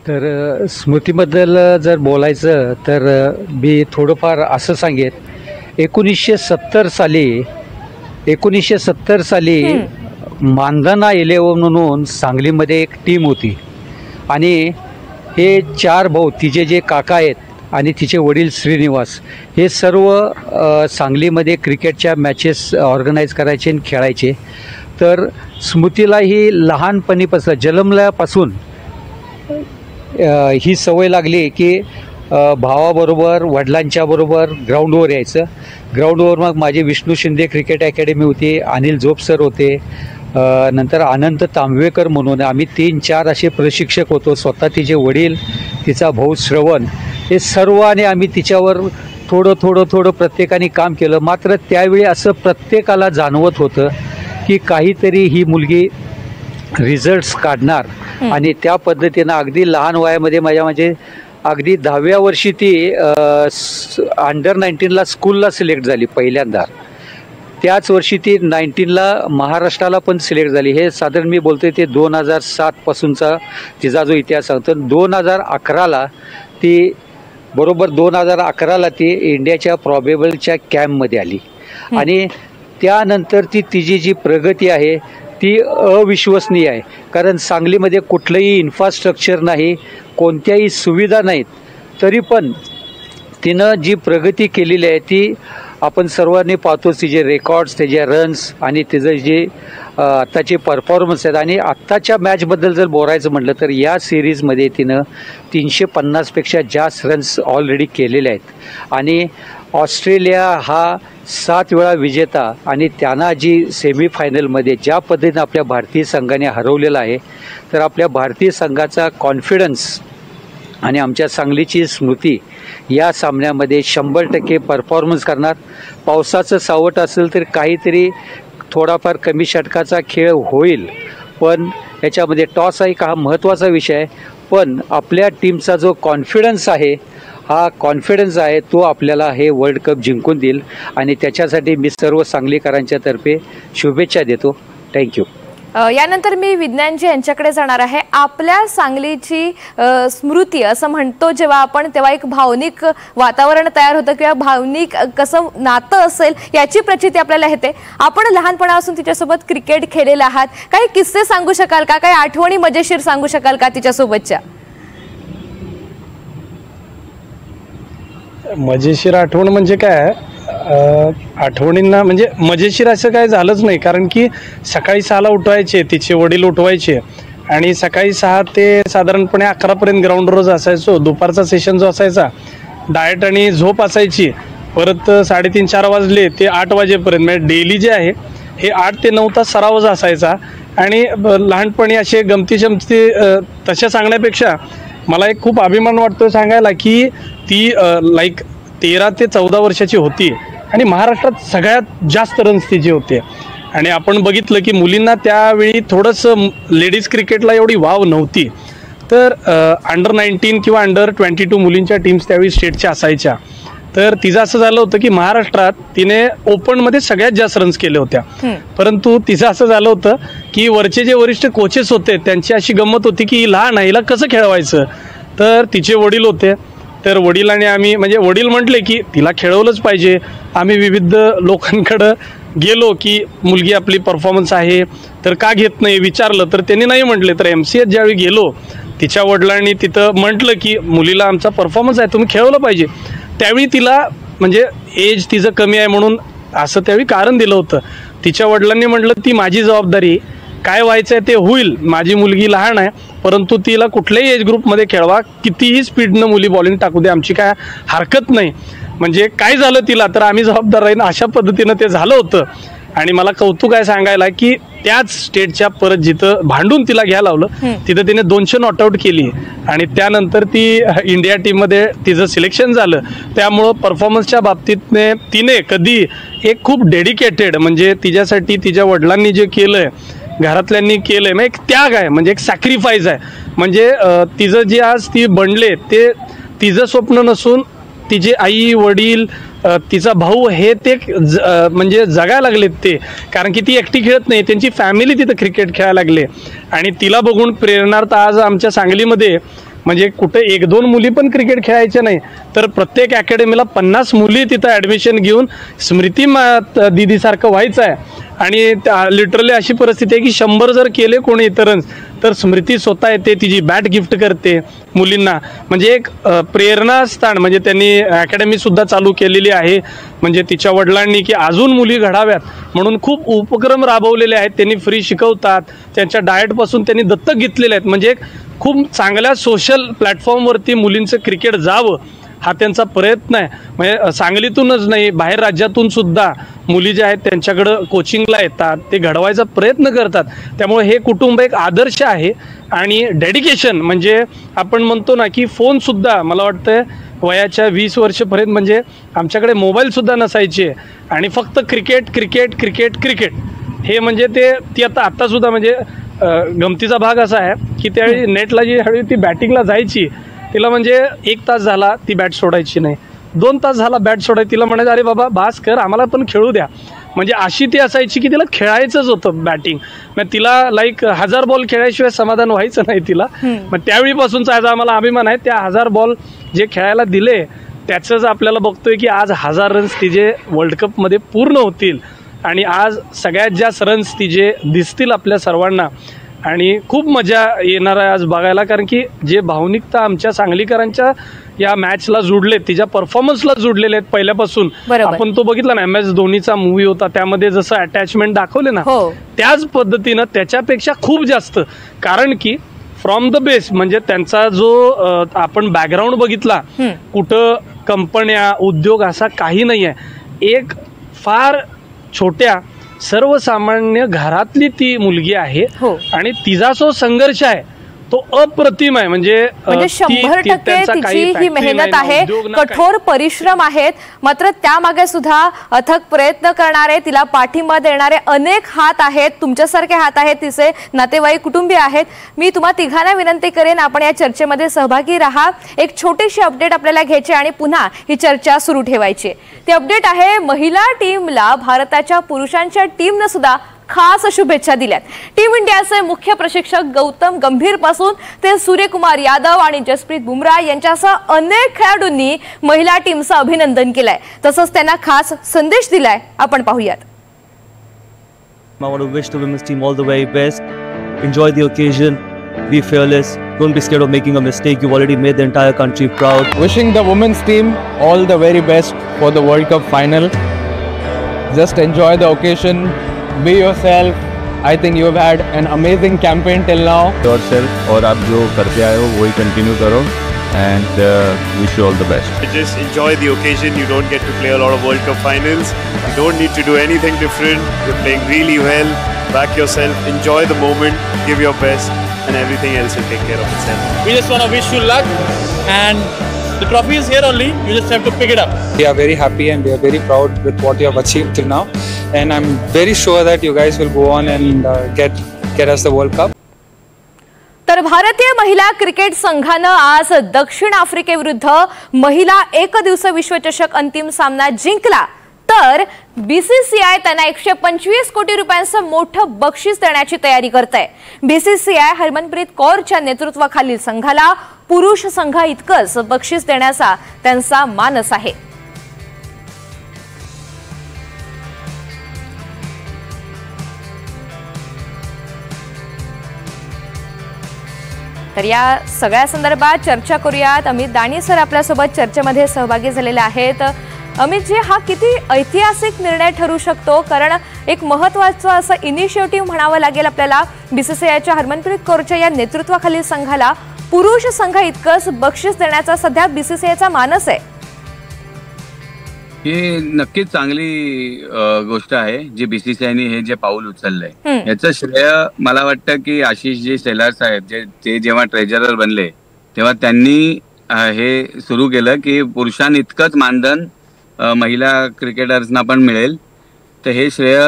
तर स्मृतीबद्दल जर बोलायचं तर मी थोडंफार असं सांगेन. 1970 साली मानधना 11 म्हणून सांगलीमध्ये एक टीम होती आणि हे 4 भाऊ, तिचे जे काका आहेत आणि तिचे वडील श्रीनिवास, हे सर्व सांगलीमध्ये क्रिकेटच्या मॅचेस ऑर्गनाईज करायचे आणि खेळायचे. तर स्मृतीला ही लहानपणीपासून जन्मल्यापासून ही सवय लागली की भावाबरोबर वडिलांच्याबरोबर ग्राउंडवर यायचं. ग्राउंडवर मग माझी विष्णू शिंदे क्रिकेट अकॅडमी होती, अनिल जोप सर होते, नंतर अनंत तांबवेकर म्हणून आम्ही 3-4 असे प्रशिक्षक होतो. स्वतः तिचे वडील, तिचा भाऊ श्रवण, हे सर्व आणि आम्ही तिच्यावर थोडं प्रत्येकाने काम केलं. मात्र त्यावेळी असं प्रत्येकाला जाणवत होतं की काहीतरी ही मुलगी रिझल्ट्स काढणार आणि त्या पद्धतीनं अगदी लहान वयामध्ये म्हणजे अगदी 10व्या वर्षी ती अंडर 19ला स्कूलला सिलेक्ट झाली पहिल्यांदा. त्याच वर्षी ती 19ला महाराष्ट्राला पण सिलेक्ट झाली. हे साधारण मी बोलतोय ते 2007 पासूनचा तिचा जो इतिहास सांगतो. 2011ला ती बरोबर 2011ला ती इंडियाच्या प्रॉबेबलच्या कॅम्पमध्ये आली आणि त्यानंतर तिची जी प्रगती आहे ती अविश्वसनीय आहे. कारण सांगलीमध्ये कुठलंही इन्फ्रास्ट्रक्चर नाही, कोणत्याही सुविधा नाहीत, तरी पण तिनं जी प्रगती केलेली आहे ती आपण सर्वांनी पाहतो. तिचे रेकॉर्ड्स, त्याचे रन्स आणि तिचं जे आत्ताचे परफॉर्मन्स आहेत. आणि आत्ताच्या मॅचबद्दल जर बोलायचं म्हटलं तर या सिरीजमध्ये तिनं 350पेक्षा जास्त रन्स ऑलरेडी केलेले आहेत. आणि ऑस्ट्रेलिया हा 7 वेळा विजेता आणि त्यांना जी सेमीफायनलमध्ये ज्या पद्धतीनं आपल्या भारतीय संघाने हरवलेला आहे, तर आपल्या भारतीय संघाचा कॉन्फिडन्स आणि आमच्या सांगलीची स्मृती या सामन्यामध्ये 100% परफॉर्मन्स करणार. पावसाचं सावट असेल तर काहीतरी थोडाफार कमी षटकाचा खेळ होईल, पण याच्यामध्ये टॉस हा एक महत्त्वाचा विषय आहे. पण आपल्या टीमचा जो कॉन्फिडन्स आहे, हा कॉन्फिडन्स आहे तो आपल्याला हे वर्ल्ड कप जिंकून देईल आणि त्याच्यासाठी मी सर्व सांगलीकरांच्या तर्फे शुभेच्छा देतो. थँक्यू. यानंतर मी विज्ञानजी यांच्याकडे जाणार आहे. आपल्या सांगलीची स्मृती असं म्हणतो जेव्हा आपण, तेव्हा एक भावनिक वातावरण तयार होतं किंवा भावनिक कसं नातं असेल याची प्रचिती आपल्याला येते. आपण लहानपणापासून तिच्यासोबत क्रिकेट खेळलेला आहात. काही किस्से सांगू शकाल का? काही आठवणी मजेशीर सांगू शकाल का तिच्यासोबतच्या? मजेशीर आठवण म्हणजे काय, आठवणींना म्हणजे मजेशीर असं काय झालंच नाही. कारण की सकाळी 6ला उठवायचे, तिचे वडील उठवायचे आणि सकाळी 6 ते साधारणपणे 11पर्यंत ग्राउंडवरच असायचो. दुपारचा सेशन जो असायचा, डाएट आणि झोप असायची. परत 3:30-4 वाजले ते 8 वाजेपर्यंत म्हणजे डेली जे आहे हे 8 ते 9 तास सरावच असायचा. आणि लहानपणी असे गमती जमती तशा सांगण्यापेक्षा मला एक खूप अभिमान वाटतो सांगायला की ती 13 ते 14 वर्षाची होती आणि महाराष्ट्रात सगळ्यात जास्त रन्स तिचे होते. आणि आपण बघितलं की मुलींना त्यावेळी थोडंसं लेडीज क्रिकेटला एवढी वाव नव्हती. तर अंडर 19 किंवा अंडर 22 मुलींच्या टीम्स त्यावेळी स्टेटच्या असायच्या. तर तिचं असं झालं होतं की महाराष्ट्रात तिने ओपनमध्ये सगळ्यात जास्त रन्स केले होत्या. परंतु तिचं असं झालं होतं की वरचे जे वरिष्ठ कोचेस होते त्यांची अशी गंमत होती की लहान आहे, हिला कसं खेळवायचं. तर तिचे वडील होते, तर वडिलांनी आम्ही म्हणजे वडील म्हटले की तिला खेळवलंच पाहिजे. आम्ही विविध लोकांकडं गेलो की मुलगी आपली परफॉर्मन्स आहे तर का घेत नाही विचारलं, तर त्यांनी नाही म्हटले. तर MCAत ज्यावेळी गेलो तिच्या वडिलांनी तिथं म्हटलं की मुलीला आमचा परफॉर्मन्स आहे, तुम्ही खेळवलं पाहिजे. त्यावेळी तिला म्हणजे एज तिचं कमी आहे म्हणून असं त्यावेळी कारण दिलं होतं. तिच्या वडिलांनी म्हटलं ती माझी जबाबदारी, काय व्हायचं आहे ते होईल, माझी मुलगी लहान आहे परंतु तिला कुठल्याही एज ग्रुपमध्ये खेळवा, कितीही स्पीडनं मुली बॉलिंग टाकू दे, आमची काय हरकत नाही. म्हणजे काय झालं तिला तर आम्ही जबाबदार राहीन, अशा पद्धतीनं ते झालं होतं. आणि मला कौतुक आहे सांगायला की त्याच स्टेटच्या परत जिथं भांडून तिला घ्यायला लावलं तिथं तिने 200 नॉटआउट केली आणि त्यानंतर ती इंडिया टीममध्ये तिचं सिलेक्शन झालं. त्यामुळं परफॉर्मन्सच्या बाबतीत तिने कधी एक खूप डेडिकेटेड म्हणजे तिच्यासाठी तिच्या वडिलांनी जे केलंय घरातल्यांनी केलंय म्हणजे एक त्याग आहे म्हणजे एक सॅक्रिफाईस आहे. म्हणजे तिचं जे आज ती बनले ते तिचं स्वप्न नसून तिचे आई वडील तिचा भाऊ हे ते म्हणजे जगायला लागलेत ते, कारण की ती एकटी खेळत नाही, त्यांची फॅमिली तिथं क्रिकेट खेळायला लागले. आणि तिला बघून प्रेरणार्थ आज आमच्या सांगलीमध्ये म्हणजे कुठे 1-2 मुली पण क्रिकेट खेळायच्या नाही तर प्रत्येक अकॅडमीला 50 मुली तिथं ॲडमिशन घेऊन स्मृती दिदीसारखं व्हायचं आहे. आणि लिटरली अशी परिस्थिती आहे की 100 जर केले कोणी इतरच तर स्मृती स्वतः येते, तिची बॅट गिफ्ट करते मुलींना. म्हणजे एक प्रेरणास्थान म्हणजे त्यांनी अकॅडमीसुद्धा चालू केलेली आहे. म्हणजे तिच्या वडिलांनी की अजून मुली घडाव्यात म्हणून खूप उपक्रम राबवलेले आहेत. त्यांनी फ्री शिकवतात, त्यांच्या डाएटपासून त्यांनी दत्तक घेतलेले आहेत. म्हणजे एक खूप चांगल्या सोशल प्लॅटफॉर्मवरती मुलींचं क्रिकेट जावं हा त्यांचा प्रयत्न आहे. म्हणजे सांगलीतूनच नाही बाहेर राज्यातून सुद्धा मुली ज्या आहेत त्यांच्याकडं कोचिंगला येतात, ते घडवायचा प्रयत्न करतात. त्यामुळे हे कुटुंब एक आदर्श आहे. आणि डेडिकेशन म्हणजे आपण म्हणतो ना की फोनसुद्धा मला वाटतं वयाच्या 20 वर्षापर्यंत म्हणजे आमच्याकडे मोबाईलसुद्धा नसायचे आणि फक्त क्रिकेट क्रिकेट क्रिकेट क्रिकेट हे म्हणजे ती आत्तासुद्धा म्हणजे गमतीचा भाग असा आहे की त्यावेळी नेटला जी हळू ती बॅटिंगला जायची तिला म्हणजे 1 तास झाला ती बॅट सोडायची नाही, 2 तास झाला बॅट सोडायची, तिला म्हणायचं अरे बाबा बास कर आम्हाला पण खेळू द्या. म्हणजे अशी ती असायची की तिला खेळायचंच होतं बॅटिंग. मग तिला 1000 बॉल खेळायशिवाय समाधान व्हायचं नाही तिला. मग त्यावेळीपासूनचा आज आम्हाला अभिमान आहे त्या 1000 बॉल जे खेळायला दिले त्याचंच आपल्याला बघतोय की आज 1000 रन्स तिचे वर्ल्ड कपमध्ये पूर्ण होतील. आणि आज सगळ्यात जास्त रन्स तिचे दिसतील आपल्या सर्वांना आणि खूप मजा येणार आहे आज बघायला. कारण की जे भावनिकता आमच्या सांगलीकरांच्या या मॅचला जुडले तिच्या परफॉर्मन्सला जुडलेले आहेत पहिल्यापासून. आपण तो बघितला ना MS धोनीचा मूवी होता त्यामध्ये जसं अटॅचमेंट दाखवले ना त्याच पद्धतीनं त्याच्यापेक्षा खूप जास्त. कारण की फ्रॉम द बेस म्हणजे त्यांचा जो आपण बॅकग्राऊंड बघितला कुठं कंपन्या उद्योग असा काही नाही आहे. एक फार छोट्या सर्वसामान्य घरातली ती मुलगी आहे आणि तिचा जो संघर्ष आहे तो अप्रतिम आहे. म्हणजे 100% तिची ही मेहनत आहे, कठोर परिश्रम आहेत, मात्र त्यामागे सुद्धा अथक प्रयत्न करणारे तिला पाठिंबा देणारे अनेक हात आहेत, तुमच्यासारखे हात आहेत, तिचे नातेवाईक कुटुंबीय आहेत. मी तुम्हा तिघांना विनंती करेन आपण या चर्चेमध्ये सहभागी राहा. एक छोटीशी अपडेट आपल्याला घ्यायची आणि पुन्हा ही चर्चा सुरू ठेवायची. ती अपडेट आहे महिला टीमला भारताच्या पुरुषांच्या टीमने सुद्धा खास शुभेच्छा दिल्यात. टीम इंडियाचे मुख्य प्रशिक्षक गौतम गंभीर पासून ते सूर्यकुमार यादव आणि जसप्रीत बुमराह यांच्यासह अनेक खेळाडूंनी महिला टीमचं अभिनंदन केलंय, तसंच त्यांना खास संदेश दिलाय. आपण पाहूयात. I want to wish the women's team all the very best. Enjoy the occasion. Be fearless. Don't be scared of making a mistake. You've already made the entire country proud. Wishing the women's team all the very best for the World Cup final. Just enjoy the occasion. Be yourself. I think you have had an amazing campaign till now. Yourself और आप जो करते आए हो वही continue करो and wish you all the best. Just enjoy the occasion. You don't get to play a lot of World Cup finals. You don't need to do anything different. You're playing really well. Back yourself. Enjoy the moment. Give your best, and everything else will take care of itself. We just want to wish you luck, and the trophy is here only. You just have to pick it up. We are very happy and we are very proud with what you have achieved till now. And I'm very sure that you guys will go on and get us the World Cup. तर भारतीय महिला cricket संघानं आज दक्षिण आफ्रिकेविरुद्ध महिला एकदिवसीय विश्वचषक अंतिम सामना जिंकला. तर BCCI त्यांना 125 कोटी रुपयांचं मोठं बक्षीस देण्याची तयारी करते. BCCI हरमनप्रीत कौरच्या नेतृत्वाखालील संघाला पुरुष संघा इतकंच बक्षीस देण्याचा त्यांचा मानस आहे. तर या सगळ्या संदर्भात चर्चा करूयात. अमित दाणी सर आपल्यासोबत चर्चेमध्ये सहभागी झालेले आहेत. अमित जी, हा किती ऐतिहासिक निर्णय ठरू शकतो, कारण एक महत्त्वाचं असं इनिशिएटिव्ह म्हणावं लागेल आपल्याला. BCCIच्या हरमनप्रीत कौरच्या या नेतृत्वाखालील संघाला पुरुष संघ इतकंच बक्षीस देण्याचा सध्या BCCIचा मानस आहे. ही नक्कीच चांगली गोष्ट आहे जी बीसीसीआयने हे जे पाऊल उचललंय. याचं श्रेय मला वाटतं की आशिष जी शेलार साहेब जे जेव्हा ट्रेजरर बनले तेव्हा त्यांनी हे सुरू केलं की पुरुषांइतकंच मानधन महिला क्रिकेटर्सना पण मिळेल. तर हे श्रेय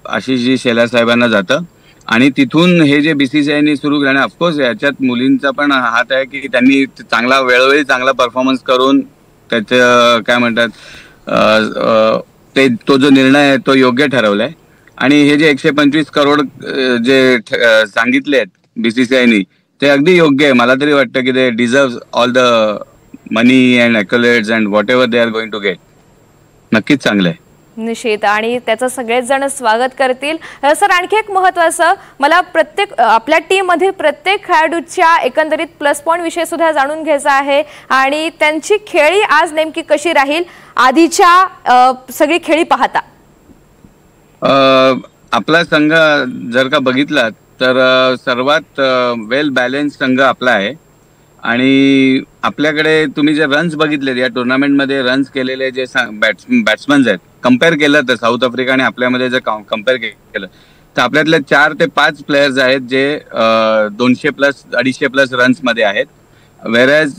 आशिषजी शेलार साहेबांना जातं आणि तिथून हे जे बीसीसीआयने सुरू केलं. आणि ऑफकोर्स याच्यात मुलींचा पण हात आहे की त्यांनी चांगला वेळोवेळी चांगला परफॉर्मन्स करून त्याचं काय म्हणतात तो जो निर्णय आहे तो योग्य ठरवलाय. आणि हे जे 125 करोड जे सांगितले आहेत बीसीसीआयनी ते अगदी योग्य आहे. मला तरी वाटतं की they deserve all the money and accolades and whatever they are going to get. नक्कीच चांगलं आहे. निश्चित, आणि त्याचं सगळेच जण स्वागत करतील. सर, आणखी एक महत्त्वाचं, मला आपल्या टीम मध्ये प्रत्येक खेळाडूच्या एकंदरीत प्लस पॉईंट विषय सुद्धा जाणून घ्यायचा आहे आणि त्यांची खेळी आज नेमकी कशी राहील आधीच्या सगळी खेळी पाहता. आपला संघ जर का बघितला तर सर्वात वेल बॅलन्स संघ आपला आहे. आणि आपल्याकडे तुम्ही जे रन्स बघितले या टुर्नामेंटमध्ये रन्स केलेले जे बॅट्समन्स आहेत कम्पेअर केलं तर साऊथ आफ्रिका आणि आपल्यामध्ये जर कम्पेअर केलं तर आपल्यातले 4 ते 5 प्लेयर्स आहेत जे 200+ 250+ रन्स मध्ये आहेत. वेरॅज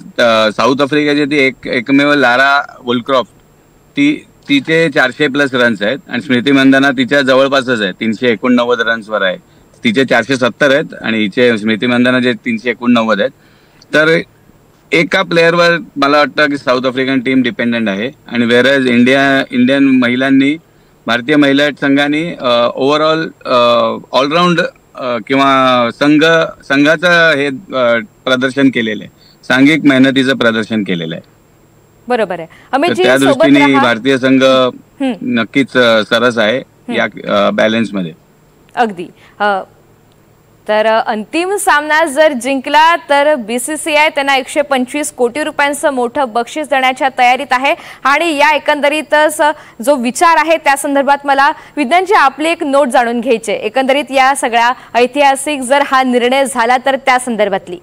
साऊथ आफ्रिकेची ती एकमेव लारा वुलक्रॉफ्ट तिचे 400+ रन्स आहेत आणि स्मृती मंदाना तिच्या जवळपासच आहे, 389 रन्सवर आहे. तिचे 470 आहेत आणि हिचे स्मृती मंदाना जे 389 आहेत. तर एका प्लेअरवर मला वाटतं की साऊथ आफ्रिकन टीम डिपेंडंट आहे. आणि वेरॅज इंडियन महिलांनी, भारतीय महिला संघाने ओव्हरऑल ऑलराऊंड किंवा संघाचं हे प्रदर्शन केलेलं आहे, सांघिक मेहनतीचं प्रदर्शन केलेलं आहे. बरोबर आहे अमितजी. त्या दृष्टीने भारतीय संघ नक्कीच सरस आहे या बॅलन्स मध्ये. अगदी. तर अंतिम सामना जर जिंकला तर बीसीसीआय त्यांना 125 कोटी रुपयांचं मोठं बक्षीस देण्याच्या तयारीत आहे. आणि या एकंदरीतच जो विचार आहे त्या संदर्भात मला विज्ञानची आपली एक नोट जाणून घ्यायची. एकंदरीत या सगळ्या ऐतिहासिक जर हा निर्णय झाला तर त्या संदर्भातली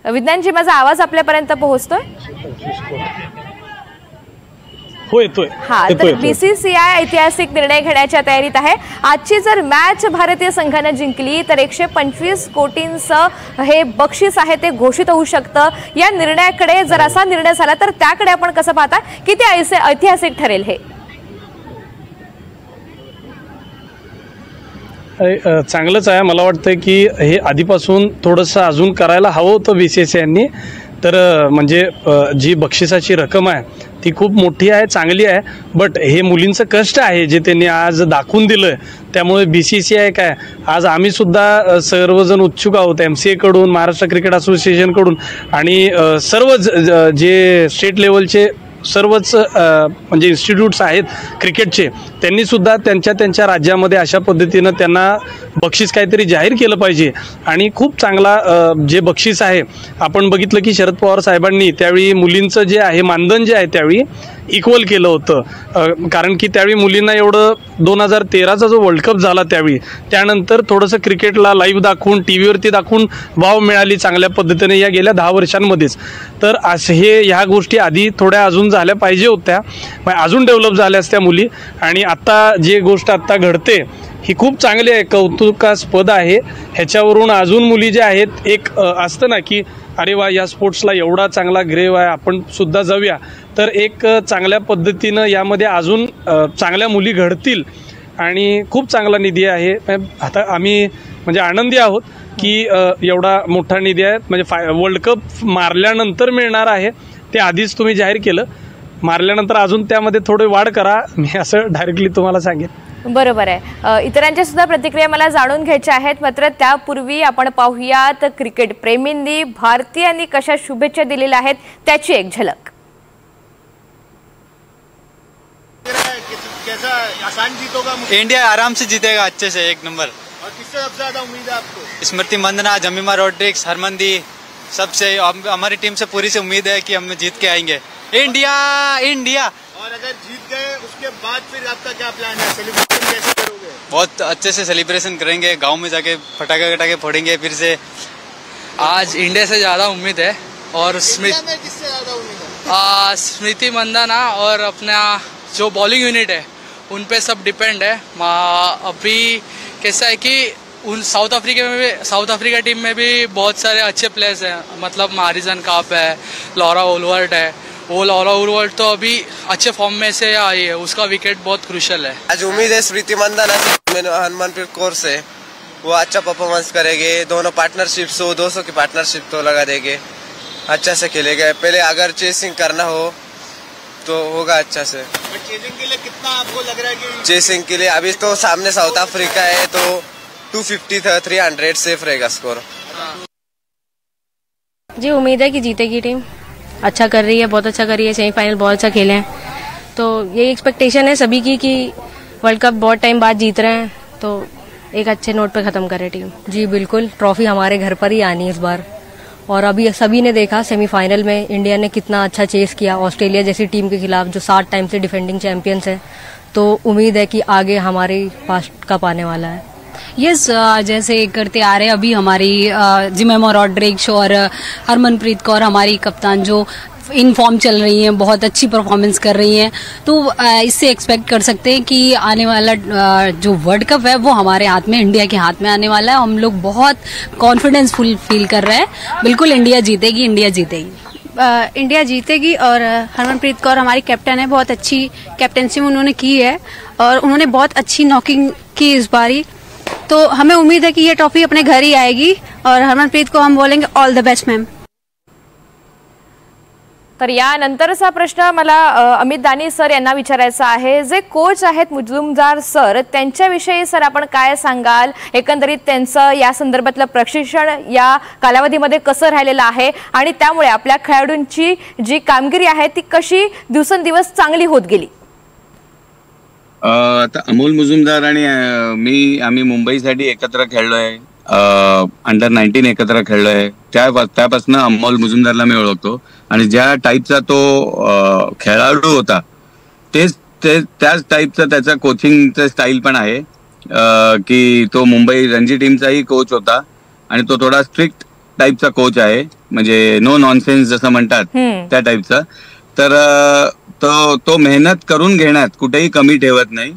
विज्ञानजी, माझा आवाज आपल्यापर्यंत पोहोचतोय? हा, तर बीसीसीआय ऐतिहासिक निर्णय घेण्याच्या तयारीत आहे. आजची जर मॅच भारतीय संघाने जिंकली तर 125 कोटींचं हे बक्षीस आहे ते घोषित होऊ शकतं. या निर्णयाकडे जर असा निर्णय झाला तर त्याकडे आपण कसं पाहता, किती ऐतिहासिक ठरेल हे? चांगलंच आहे. मला वाटतं की हे आधीपासून थोडंसं अजून करायला हवं होतं बीसीसीआयनी. तर म्हणजे जी बक्षिसाची रक्कम आहे ती खूप मोठी आहे, चांगली आहे. बट हे मुलींचं कष्ट आहे जे त्यांनी आज दाखवून दिलं. त्यामुळे बीसीसीआय काय, आज आम्ही सुद्धा सर्वजण उत्सुक आहोत MCA कडून, महाराष्ट्र क्रिकेट असोसिएशन कडून आणि सर्व जे स्टेट लेवलचे सर्वच म्हणजे इन्स्टिट्यूट्स आहेत क्रिकेटचे, त्यांनी सुद्धा त्यांच्या राज्यामध्ये अशा पद्धतीनं त्यांना बक्षीस काहीतरी जाहीर केलं पाहिजे. आणि खूप चांगला जे बक्षीस आहे, आपण बघितलं की शरद पवार साहेबांनी त्यावेळी मुलींचं जे आहे मानधन जे आहे त्यावेळी इक्वल केलं होतं. कारण की त्यावेळी मुलींना एवढं 2013चा जो वर्ल्ड कप झाला त्यावेळी, त्यानंतर थोडंसं क्रिकेटला लाईव्ह दाखवून TV वरती दाखवून वाव मिळाली चांगल्या पद्धतीने या गेल्या 10 वर्षांमध्येच. तर असं ह्या गोष्टी आधी थोड्या अजून झाल्या पाहिजे होत्या, अजून डेव्हलप झाल्या असत्या मुली. आणि आता जे गोष्ट आत्ता घडते ही खूप चांगली आहे, कौतुकास्पद आहे. ह्याच्यावरून अजून मुली ज्या आहेत, एक असतं ना की अरे वा या स्पोर्ट्सला एवढा चांगला ग्रेव आहे, आपण सुद्धा जाऊया. तर एक चांगल्या पद्धतीनं यामध्ये अजून चांगल्या मुली घडतील आणि खूप चांगला निधी आहे. आता आम्ही म्हणजे आनंदी आहोत की एवढा मोठा निधी आहे. म्हणजे वर्ल्ड कप मारल्यानंतर मिळणार आहे, ते आधीच तुम्ही जाहीर केलं. मारल्यानंतर अजून त्यामध्ये थोडी वाढ करा, मी असं डायरेक्टली तुम्हाला सांगेन. बरोबर आहे. इतरांच्या सुद्धा प्रतिक्रिया मला जाणून घ्यायच्या आहेत. मात्र त्यापूर्वी आपण पाहूयात क्रिकेट प्रेमींनी भारतीयांनी कशा शुभेच्छा दिलेल्या आहेत त्याची एक झलक. इंडिया आराम से जीतेगा, अच्छे से, 1 नंबर. और किससे सबसे ज्यादा उम्मीद है आपको? स्मृति मंदना, जमीमा रोड्रिक्स, हरमंदी, सबसे हमारी टीम से पूरी से उम्मीद है कि हम जीत के आएंगे. इंडिया इंडिया और अगर जीत गए उसके बाद फिर आपका क्या प्लान है, सेलिब्रेशन कैसे करोगे? बहुत अच्छे से सेलिब्रेशन करेंगे, गांव में जाके पटाखे फोड़ेंगे फिर से। आज इंडिया से ज़्यादा उम्मीद है और किससे ज़्यादा उम्मीद है? स्मृति मंदाना और अपना जो बॉलिंग यूनिट है उन पे सब डिपेंड है। अभी कैसा है कि उन साउथ अफ्रीका टीम में भी बहुत सारे अच्छे प्लेयर्स हैं, मतलब मारिजन काप है, लॉरा ओलवर्ट है। वो लॉरा ओलवर्ट तो अभी अच्छे फॉर्म में से आई है, उसका विकेट बहुत क्रूशल है। आज उम्मीद है स्मृति मंदाना से, हनुमानप्रीत कौर से, वो अच्छा परफॉर्मेंस करेंगे। दोनों पार्टनरशिप 100-200 की पार्टनरशिप तो लगा देंगे, अच्छा से खेलेंगे। पहले अगर चेसिंग करना हो तो होगा अच्छा से। चेसिंग के लिए कितना आपको लग रहा है कि? चेसिंग के लिए अभी तो सामने साउथ अफ्रीका है, तो 250-300 सेफ रहेगा स्कोर। जी उम्मीद है कि जीतेगी टीम, अच्छा कर रही है, बहुत अच्छा कर रही है, सेमीफाइनल बहुत अच्छा खेले हैं, तो यही एक्सपेक्टेशन है सभी की कि वर्ल्ड कप बहुत टाइम बाद जीत रहे हैं, तो एक अच्छे नोट पे खत्म करे टीम। जी बिल्कुल, ट्रॉफी हमारे घर पर ही आनी है इस बार, और अभी सभी ने देखा सेमीफाइनल में इंडिया ने कितना अच्छा चेस किया ऑस्ट्रेलिया जैसी टीम के खिलाफ जो 7 टाइम से डिफेंडिंग चैंपियंस है, तो उम्मीद है कि आगे हमारे पास कप आने वाला है। यस जैसे करते आ रहे अभी हमारी जिमेमा रॉड्रिक्स और हरमनप्रीत कौर हमारी कप्तान जो इन फॉर्म चल रही हैं, बहुत अच्छी परफॉर्मेंस कर रही हैं, तो इससे एक्सपेक्ट कर सकते हैं कि आने वाला जो वर्ल्ड कप है वो हमारे हाथ में, इंडिया के हाथ में आने वाला है। हम लोग बहुत कॉन्फिडेंसफुल फील कर रहे हैं, बिल्कुल इंडिया जीतेगी, इंडिया जीतेगी। इंडिया जीतेगी और हरमनप्रीत कौर हमारी कैप्टन है, बहुत अच्छी कैप्टनसी उन्होंने की है और उन्होंने बहुत अच्छी नॉकिंग की इस बारी, तो हमें उम्मीद है कि ये ट्रॉफी अपने घर ही आएगी और हरमनप्रीत को हम बोलेंगे ऑल द बेस्ट मैम। तर यानंतरचा प्रश्न मला अमित दानी सर यांना विचारायचा आहे, जे कोच आहेत मुजुमदार सर, त्यांच्याविषयी सर आपण काय सांगाल? एकंदरीत त्यांचं या संदर्भातलं प्रशिक्षण या कालावधीमध्ये कसं राहिलेलं आहे आणि त्यामुळे आपल्या खेळाडूंची जी कामगिरी आहे ती कशी दिवसेंदिवस चांगली होत गेली? आता अमोल मुजुमदार आणि आम्ही मुंबईसाठी एकत्र खेळलोय, अंडर 19 एकत्र खेळलोय, त्यापासून अमोल मुजुमदारला मी ओळखतो आणि ज्या टाईपचा तो खेळाडू होता त्याच टाईपचा त्याचा कोचिंगचं स्टाईल पण आहे, की तो मुंबई रणजी टीमचाही कोच होता आणि तो थोडा स्ट्रिक्ट टाईपचा कोच आहे, म्हणजे नो नॉनसेन्स जसं म्हणतात त्या टाईपचा. तर तो मेहनत करून घेण्यात कुठेही कमी ठेवत नाही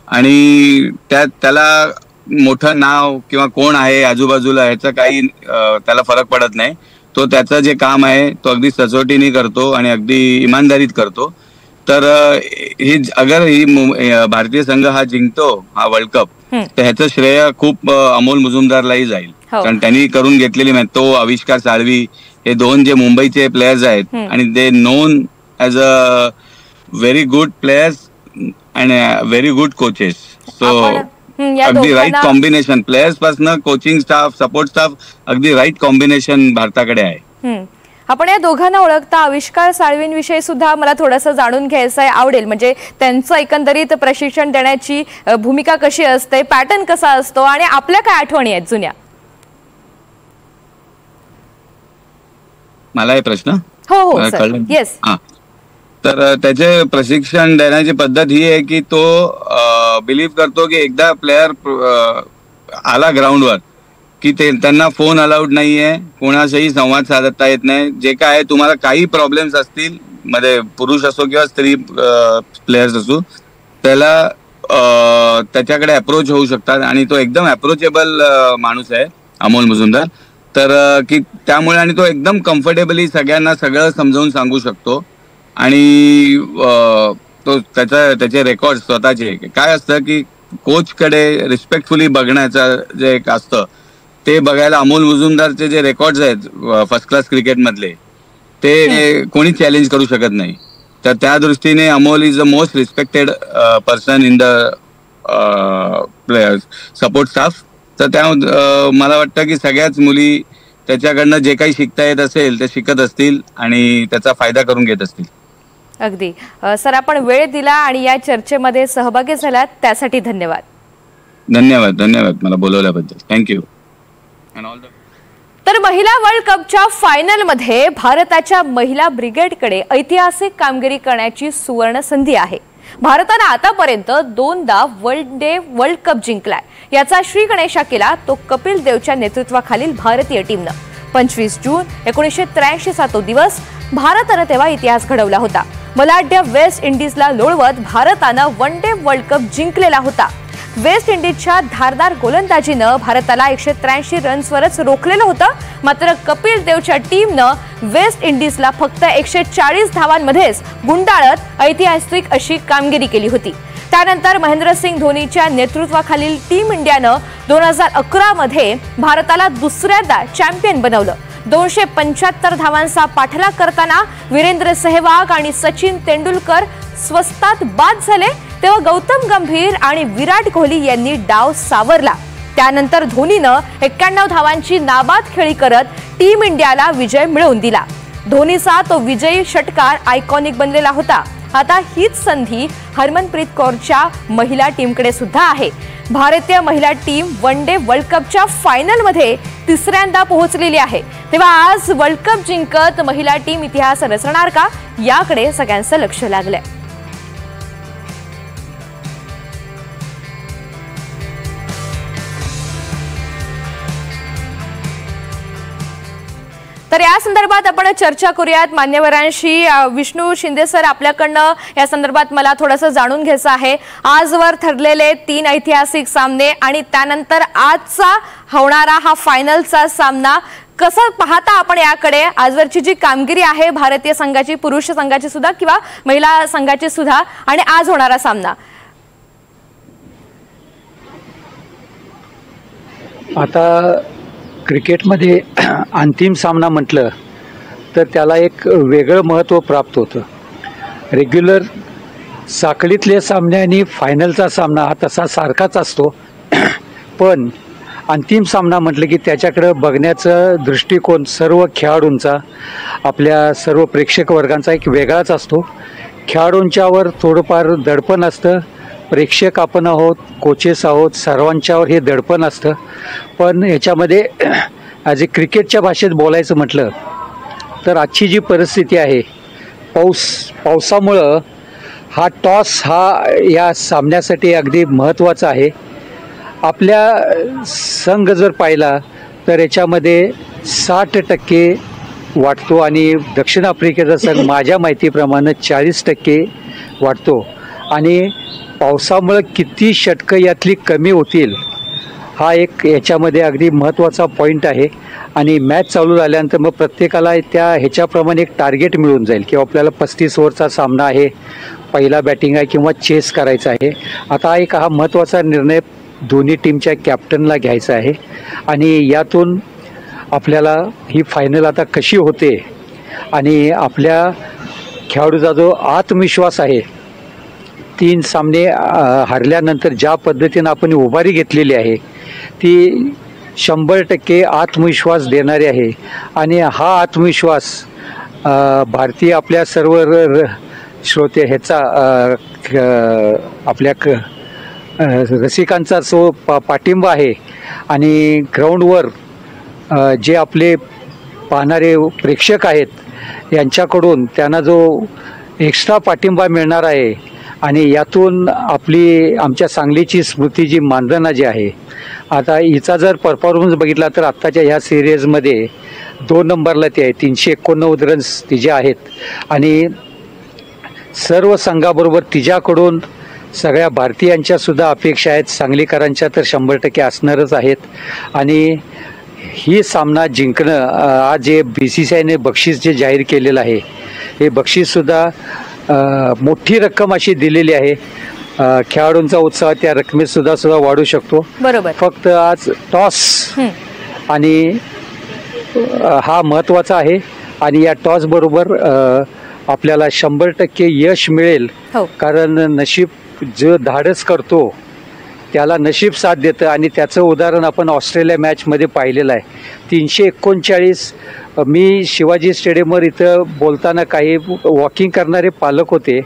आणि त्याला मोठं नाव किंवा कोण आहे आजूबाजूला ह्याचा काही त्याला फरक पडत नाही. तो त्याचं जे काम आहे तो अगदी सचोटीने करतो आणि अगदी इमानदारीत करतो. तर अगर ही भारतीय संघ हा जिंकतो हा वर्ल्ड कप, तर ह्याचं श्रेय खूप अमोल मुजुमदारलाही जाईल, कारण त्यांनी करून घेतलेली तो आविष्कार साळवी हे 2 जे मुंबईचे प्लेयर्स आहेत आणि they known as a very good players and very good coaches. So अगदी राईट कॉम्बिनेशन प्लेयर्स पासून कोचिंग स्टाफ, सपोर्ट स्टाफ, अगदी राईट कॉम्बिनेशन भारताकडे आहे. आपण या दोघांना ओळखता, आविष्कार साळवींविषयी सुद्धा मला थोडंसं जाणून घ्यायचं आवडेल, म्हणजे त्यांचं एकंदरीत प्रशिक्षण देण्याची भूमिका कशी असते, पॅटर्न कसा असतो आणि आपल्या काय आठवणी आहेत जुन्या? मला हे प्रश्न हो येस. तर त्याचे प्रशिक्षण देण्याची पद्धत ही आहे की तो बिलीव्ह करतो की एकदा प्लेयर आला ग्राउंडवर की त्यांना फोन अलाउड नाहीये, कोणाशीही संवाद साधता येत नाही. जे काय तुम्हाला काही प्रॉब्लेम्स असतील मध्ये, पुरुष असो किंवा स्त्री प्लेयर्स असो, त्याच्याकडे अप्रोच होऊ शकतात आणि तो एकदम अप्रोचेबल माणूस आहे अमोल मुजुमदार. तर की त्यामुळे आणि तो एकदम कम्फर्टेबली सगळ्यांना सगळं समजावून सांगू शकतो आणि तो त्याचे रेकॉर्ड स्वतःचे काय असतं की कोचकडे रिस्पेक्टफुली बघण्याचं जे एक असतं ते बघायला अमोल मुजुमदारचे जे रेकॉर्ड्स आहेत फर्स्ट क्लास क्रिकेटमधले ते कोणी चॅलेंज करू शकत नाही. तर त्या दृष्टीने Amol is the most respected person in the players support staff. तर त्या मला वाटतं की सगळ्याच मुली त्याच्याकडनं जे काही शिकता येत असेल ते शिकत असतील आणि त्याचा फायदा करून घेत असतील. अगदी सर, आपण वेळ दिला आणि या चर्चेमध्ये सहभागी झालात त्यासाठी धन्यवाद. धन्यवाद मला बोलवल्याबद्दल. थँक्यू. तर महिला वर्ल्ड कपच्या फायनलमध्ये भारताच्या महिला ब्रिगेडकडे ऐतिहासिक कामगिरी करण्याची सुवर्ण संधी आहे. भारताने आतापर्यंत 2दा वर्ल्ड कप जिंकलाय. याचा श्री गणेशा केला तो कपिल देवच्या नेतृत्वाखालील भारतीय टीमनं. 25 जून 1983 तो दिवस. भारताने तेव्हा इतिहास घडवला होता. बलाढ्य वेस्ट इंडिजला लोळवत भारतानं वन डे वर्ल्ड कप जिंकलेला होता. वेस्ट इंडिजच्या धारदार गोलंदाजीनं भारताला 183 रन्सवरच रोखलेलं होतं. मात्र कपिल देवच्या टीमनं वेस्ट इंडिजला फक्त 140 धावांमध्येच गुंडाळत ऐतिहासिक अशी कामगिरी केली होती. त्यानंतर महेंद्रसिंग धोनीच्या नेतृत्वाखालील टीम इंडियानं 2011 मध्ये भारताला दुसऱ्यांदा चॅम्पियन बनवलं. 275 धावांचा पाठलाग करताना वीरेंद्र सेहवाग आणि सचिन तेंडुलकर स्वस्तात बाद झाले. तेव्हा गौतम गंभीर आणि विराट कोहली यांनी डाव सावरला. त्यानंतर धोनीनं 91 धावांची नाबाद खेळी करत टीम इंडियाला विजय मिळवून दिला. धोनीचा तो विजयी षटकार आयकॉनिक बनलेला होता. आता हीच संधी हरमनप्रीत कौरच्या महिला टीमकडे सुद्धा आहे. भारतीय महिला टीम वन डे वर्ल्ड कपच्या फायनलमध्ये तिसऱ्यांदा पोहोचलेली आहे. तेव्हा आज वर्ल्ड कप जिंकत महिला टीम इतिहास रचणार का, याकडे सगळ्यांचं लक्ष लागलंय. तर या संदर्भात आपण चर्चा करूयात मान्यवरांशी. विष्णू शिंदे सर, आपल्याकडनं या संदर्भात मला थोडंसं जाणून घ्यायचं आहे. आजवर ठरलेले 3 ऐतिहासिक सामने आणि त्यानंतर आजचा होणारा हा फायनलचा सामना, कसं पाहता आपण याकडे? आजवरची जी कामगिरी आहे भारतीय संघाची, पुरुष संघाची सुद्धा किंवा महिला संघाची सुद्धा, आणि आज होणारा सामना. आता क्रिकेटमध्ये अंतिम सामना म्हटलं तर त्याला एक वेगळं महत्त्व प्राप्त होतं. रेग्युलर साखळीतले सामने आणि फायनलचा सामना हा तसा सारखाच असतो, पण अंतिम सामना म्हटलं की त्याच्याकडं बघण्याचा दृष्टिकोन सर्व खेळाडूंचा, आपल्या सर्व प्रेक्षक वर्गांचा एक वेगळाच असतो. खेळाडूंच्यावर थोडंफार दडपण असतं, प्रेक्षक आपण आहोत, कोचेस आहोत, सर्वांच्यावर हे दडपण असतं. पण याच्यामध्ये ॲज ए क्रिकेटच्या भाषेत बोलायचं म्हटलं तर आजची जी परिस्थिती आहे, पावसामुळं हा टॉस हा या सामन्यासाठी अगदी महत्त्वाचा आहे. आपल्या संघ जर पाहिला तर याच्यामध्ये 60% वाटतो आणि दक्षिण आफ्रिकेचा संघ माझ्या माहितीप्रमाणे 40% वाटतो. आणि पावसामुळं किती षटकं यातली कमी होतील हा एक याच्यामध्ये अगदी महत्त्वाचा पॉईंट आहे. आणि मॅच चालू झाल्यानंतर मग प्रत्येकाला त्या ह्याच्याप्रमाणे एक टार्गेट मिळून जाईल की आपल्याला 35 ओव्हरचा सामना आहे, पहिला बॅटिंग आहे किंवा चेस करायचा आहे. आता एक हा महत्त्वाचा निर्णय दोन्ही टीमच्या कॅप्टनला घ्यायचा आहे आणि यातून आपल्याला ही फायनल आता कशी होते आणि आपल्या खेळाडूचा जो आत्मविश्वास आहे, 3 सामने हरल्यानंतर ज्या पद्धतीनं आपण उभारी घेतलेली आहे ती 100% आत्मविश्वास देणारी आहे. आणि हा आत्मविश्वास भारतीय आपल्या सर्व श्रोते ह्याचा आपल्या रसिकांचा जो पाठिंबा आहे आणि ग्राउंडवर जे आपले पाहणारे प्रेक्षक आहेत यांच्याकडून त्यांना जो एक्स्ट्रा पाठिंबा मिळणार आहे आणि यातून आमच्या सांगलीची स्मृती जी मानधना जी आहे, आता हिचा जर परफॉर्मन्स बघितला तर आत्ताच्या ह्या सिरीजमध्ये 2 नंबरला ती आहे, 389 रन्स तिचे आहेत. आणि सर्व संघाबरोबर तिच्याकडून सगळ्या भारतीयांच्यासुद्धा अपेक्षा आहेत, सांगलीकरांच्या तर 100% असणारच आहेत. आणि ही सामना जिंकणं, आज जे BCCIने बक्षीस जे जाहीर केलेलं आहे हे बक्षीससुद्धा मोठी रक्कम अशी दिलेली आहे. खेळाडूंचा उत्साह त्या रकमेत सुद्धा वाढू शकतो. बरोबर. फक्त आज टॉस आणि हा महत्त्वाचा आहे आणि या टॉस बरोबर आपल्याला 100% यश मिळेल. कारण नशीब जो धाडस करतो त्याला नशीब साथ देतं आणि त्याचं उदाहरण आपण ऑस्ट्रेलिया मॅचमध्ये पाहिलेलं आहे. 339 मी शिवाजी स्टेडियमवर इथं बोलताना काही वॉकिंग करणारे पालक होते,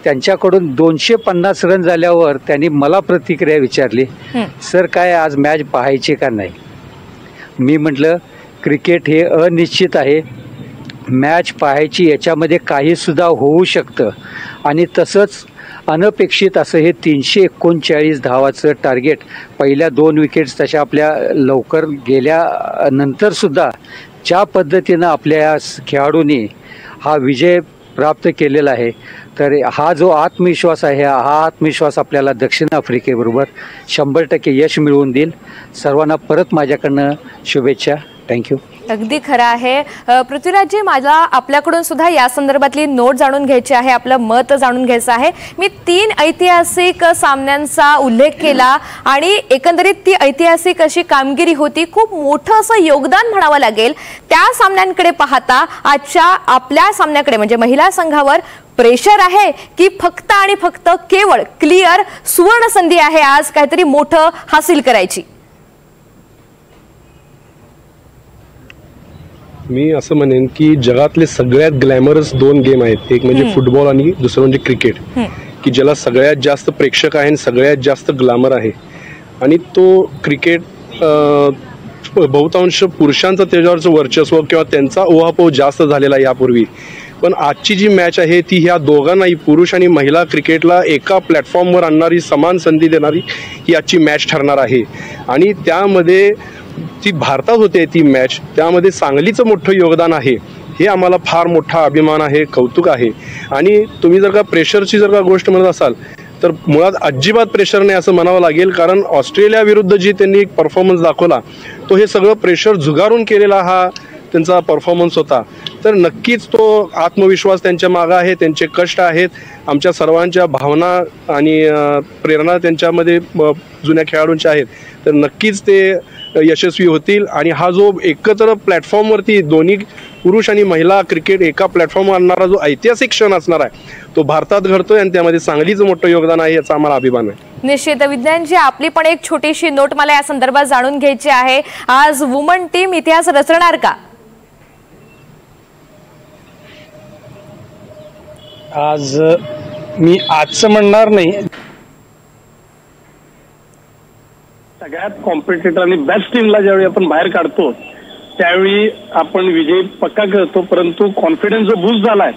त्यांच्याकडून 250 रन झाल्यावर त्यांनी मला प्रतिक्रिया विचारली, सर काय आज मॅच पाहायची का नाही? मी म्हटलं क्रिकेट हे अनिश्चित आहे. मॅच पाहायची याच्यामध्ये काहीसुद्धा होऊ शकतं आणि तसंच अनपेक्षित असं हे 339 धावाचं टार्गेट पहिल्या 2 विकेट्स तशा आपल्या लवकर गेल्यानंतरसुद्धा ज्या पद्धतीनं आपल्या खेळाडूंनी हा विजय प्राप्त केलेला आहे, तर हा जो आत्मविश्वास आहे हा आत्मविश्वास आपल्याला दक्षिण आफ्रिकेबरोबर 100% यश मिळवून देईल. सर्वांना परत माझ्याकडनं शुभेच्छा. थँक्यू. अगदी खरं आहे. पृथ्वीराजजी, मला आपल्याकडून सुद्धा या संदर्भातली नोट जाणून घ्यायची आहे, आपलं मत जाणून घ्यायचं आहे. मी 3 ऐतिहासिक सामन्यांचा उल्लेख केला आणि एकंदरीत ती ऐतिहासिक अशी कामगिरी होती. खूप मोठं असं योगदान म्हणावं लागेल. त्या सामन्यांकडे पाहता आजच्या आपल्या सामन्याकडे म्हणजे महिला संघावर प्रेशर आहे की फक्त आणि फक्त केवळ क्लिअर सुवर्ण संधी आहे आज काहीतरी मोठं हासिल करायची? मी असं म्हणेन की जगातले सगळ्यात ग्लॅमरस 2 गेम आहेत, एक म्हणजे फुटबॉल आणि दुसरं म्हणजे क्रिकेट, की ज्याला सगळ्यात जास्त प्रेक्षक आहे आणि सगळ्यात जास्त ग्लॅमर आहे. आणि तो क्रिकेट बहुतांश पुरुषांचं त्याच्यावरचं वर्चस्व किंवा त्यांचा उहापोह जास्त झालेला यापूर्वी. पण आजची जी मॅच आहे ती ह्या दोघांनाही, पुरुष आणि महिला क्रिकेटला एका प्लॅटफॉर्मवर आणणारी, समान संधी देणारी ही आजची मॅच ठरणार आहे. आणि त्यामध्ये ती भारतात होते ती मॅच, त्यामध्ये सांगलीचं मोठं योगदान आहे. हे आम्हाला फार मोठा अभिमान आहे, कौतुक आहे. आणि तुम्ही जर का प्रेशरची जर का गोष्ट म्हणत असाल तर मुळात अजिबात प्रेशर नाही असं म्हणावं लागेल, कारण ऑस्ट्रेलिया विरुद्ध जी त्यांनी एक परफॉर्मन्स दाखवला तो हे सगळं प्रेशर झुगारून केलेला हा त्यांचा परफॉर्मन्स होता. तर नक्कीच तो आत्मविश्वास त्यांच्या मागं आहे, त्यांचे कष्ट आहेत, आमच्या सर्वांच्या भावना आणि प्रेरणा त्यांच्यामध्ये जुन्या खेळाडूंच्या आहेत. तर नक्कीच ते यशस्वी होतील. आणि हा जो एकत्र प्लॅटफॉर्मवरती दोन्ही पुरुष आणि महिला क्रिकेट एका प्लॅटफॉर्मवर आणणारा जो ऐतिहासिक क्षण असणार आहे तो भारतात घडतोय आणि त्यामध्ये सांगलीचं मोठं योगदान आहे याचा आम्हाला अभिमान आहे. निश्चित. विज्ञानजी, आपली पण एक छोटीशी नोट मला या संदर्भात जाणून घ्यायची आहे. आज वुमन टीम इतिहास रचणार का? आज मी आजचं म्हणणार नाही. सगळ्यात कॉम्पिटिटर आणि बेस्ट टीमला ज्यावेळी आपण बाहेर काढतो त्यावेळी आपण विजय पक्का करतो, परंतु कॉन्फिडन्स जो बूस्ट झालाय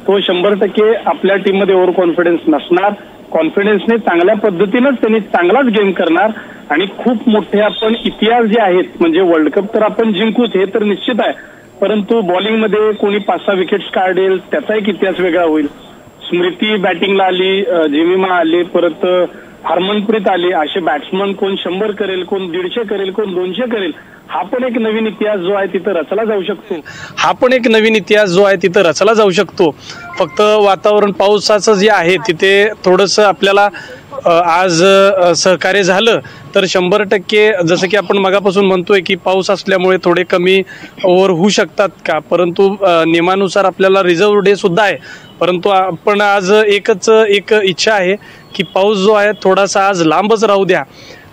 तो 100% आपल्या टीममध्ये ओव्हर कॉन्फिडन्स नसणार. कॉन्फिडन्सने चांगल्या पद्धतीनेच त्यांनी चांगलाच गेम करणार आणि खूप मोठे आपण इतिहास जे आहेत म्हणजे वर्ल्ड कप तर आपण जिंकूच हे तर निश्चित आहे, परंतु बॉलिंगमध्ये कोणी 5-6 विकेट्स काढेल त्याचा एक इतिहास वेगळा होईल. स्मृती बॅटिंगला आली, जेमिमा आली, परत हरमनप्रीत आली, असे बॅट्समन कोण 100 करेल, कोण 150 करेल, कोण 200 करेल. हा पण एक नवीन इतिहास जो आहे तिथं रचला जाऊ शकतो. फक्त वातावरण पावसाचं जे आहे तिथे थोडंसं आपल्याला आज सहकार्य झालं तर 100% जसं की आपण मगापासून म्हणतोय की पाऊस असल्यामुळे थोडे कमी ओव्हर होऊ शकतात का, परंतु नियमानुसार आपल्याला रिझर्व्ह डे सुद्धा आहे. परंतु आपण आज एक इच्छा आहे की पाऊस जो आहे थोडासा आज लांबच राहू द्या.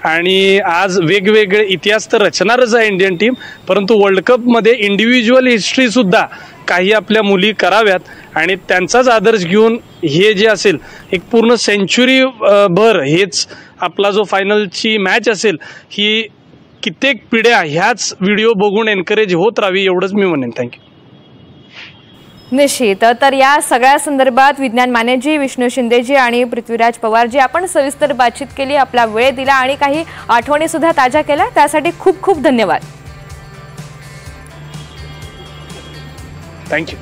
आणि आज वेगवेगळे इतिहास तर रचणारच आहे इंडियन टीम, परंतु वर्ल्ड कपमध्ये इंडिव्हिज्युअल हिस्ट्रीसुद्धा काही आपल्या मुली कराव्यात आणि त्यांचाच आदर्श घेऊन हे जे असेल एक पूर्ण सेंचुरी भर हेच आपला जो फायनलची मॅच असेल ही कित्येक पिढ्या ह्याच व्हिडिओ बघून एनकरेज होत राहावी एवढंच मी म्हणेन. थँक्यू. निश्चित. तर या सगळ्या संदर्भात विज्ञान मानेजी, विष्णू शिंदेजी आणि पृथ्वीराज पवारजी आपण सविस्तर बातचीत केली, आपला वेळ दिला आणि काही आठवणी सुद्धा ताज्या केल्या, त्यासाठी खूप खूप धन्यवाद. थँक्यू.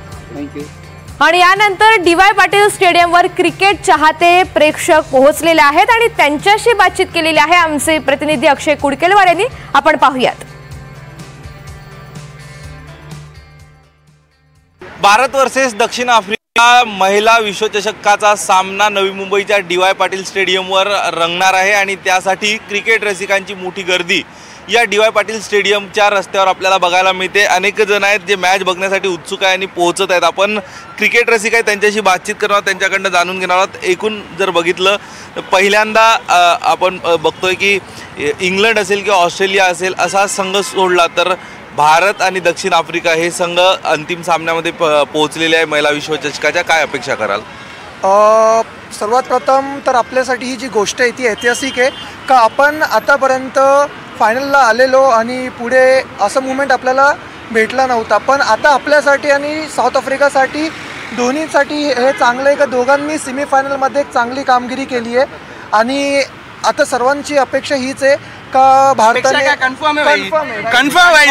आणि यानंतर डी.वाय. पाटील स्टेडियमवर क्रिकेट चाहते प्रेक्षक पोहोचलेले आहेत आणि त्यांच्याशी बातचीत केलेली आहे आमचे प्रतिनिधी अक्षय कुडकेलवार यांनी. आपण पाहूयात. भारत वर्सेस दक्षिण आफ्रिका महिला विश्वचषकाचा सामना नवी मुंबईच्या डी.वाय. पाटील स्टेडियमवर रंगणार आहे आणि त्यासाठी क्रिकेट रसिकांची मोठी गर्दी या डी.वाय. पाटील स्टेडियमच्या रस्त्यावर आपल्याला बघायला मिळते. अनेक जण आहेत जे मॅच बघण्यासाठी उत्सुक आहे आणि पोहोचत आहेत. आपण क्रिकेट रसिक आहे त्यांच्याशी बातचीत करणार आहोत, त्यांच्याकडनं जाणून घेणार आहोत. एकूण जर बघितलं तर पहिल्यांदा आपण बघतोय की इंग्लंड असेल किंवा ऑस्ट्रेलिया असेल असा संघ सोडला तर भारत आणि दक्षिण आफ्रिका हे संघ अंतिम सामन्यामध्ये पोहोचलेले आहे महिला विश्वचषकाच्या. काय अपेक्षा कराल? सर्वात प्रथम तर आपल्यासाठी ही जी गोष्ट आहे ती ऐतिहासिक आहे का आपण आतापर्यंत फायनलला आलेलो आणि पुढे असं मुवमेंट आपल्याला भेटला नव्हता. पण आता आपल्यासाठी आणि साऊथ आफ्रिकासाठी दोन्हीसाठी हे चांगलं आहे का दोघांनी सेमीफायनलमध्ये एक चांगली कामगिरी केली आहे. आणि आता सर्वांची अपेक्षा हीच आहे का भारताने कन्फर्म आहे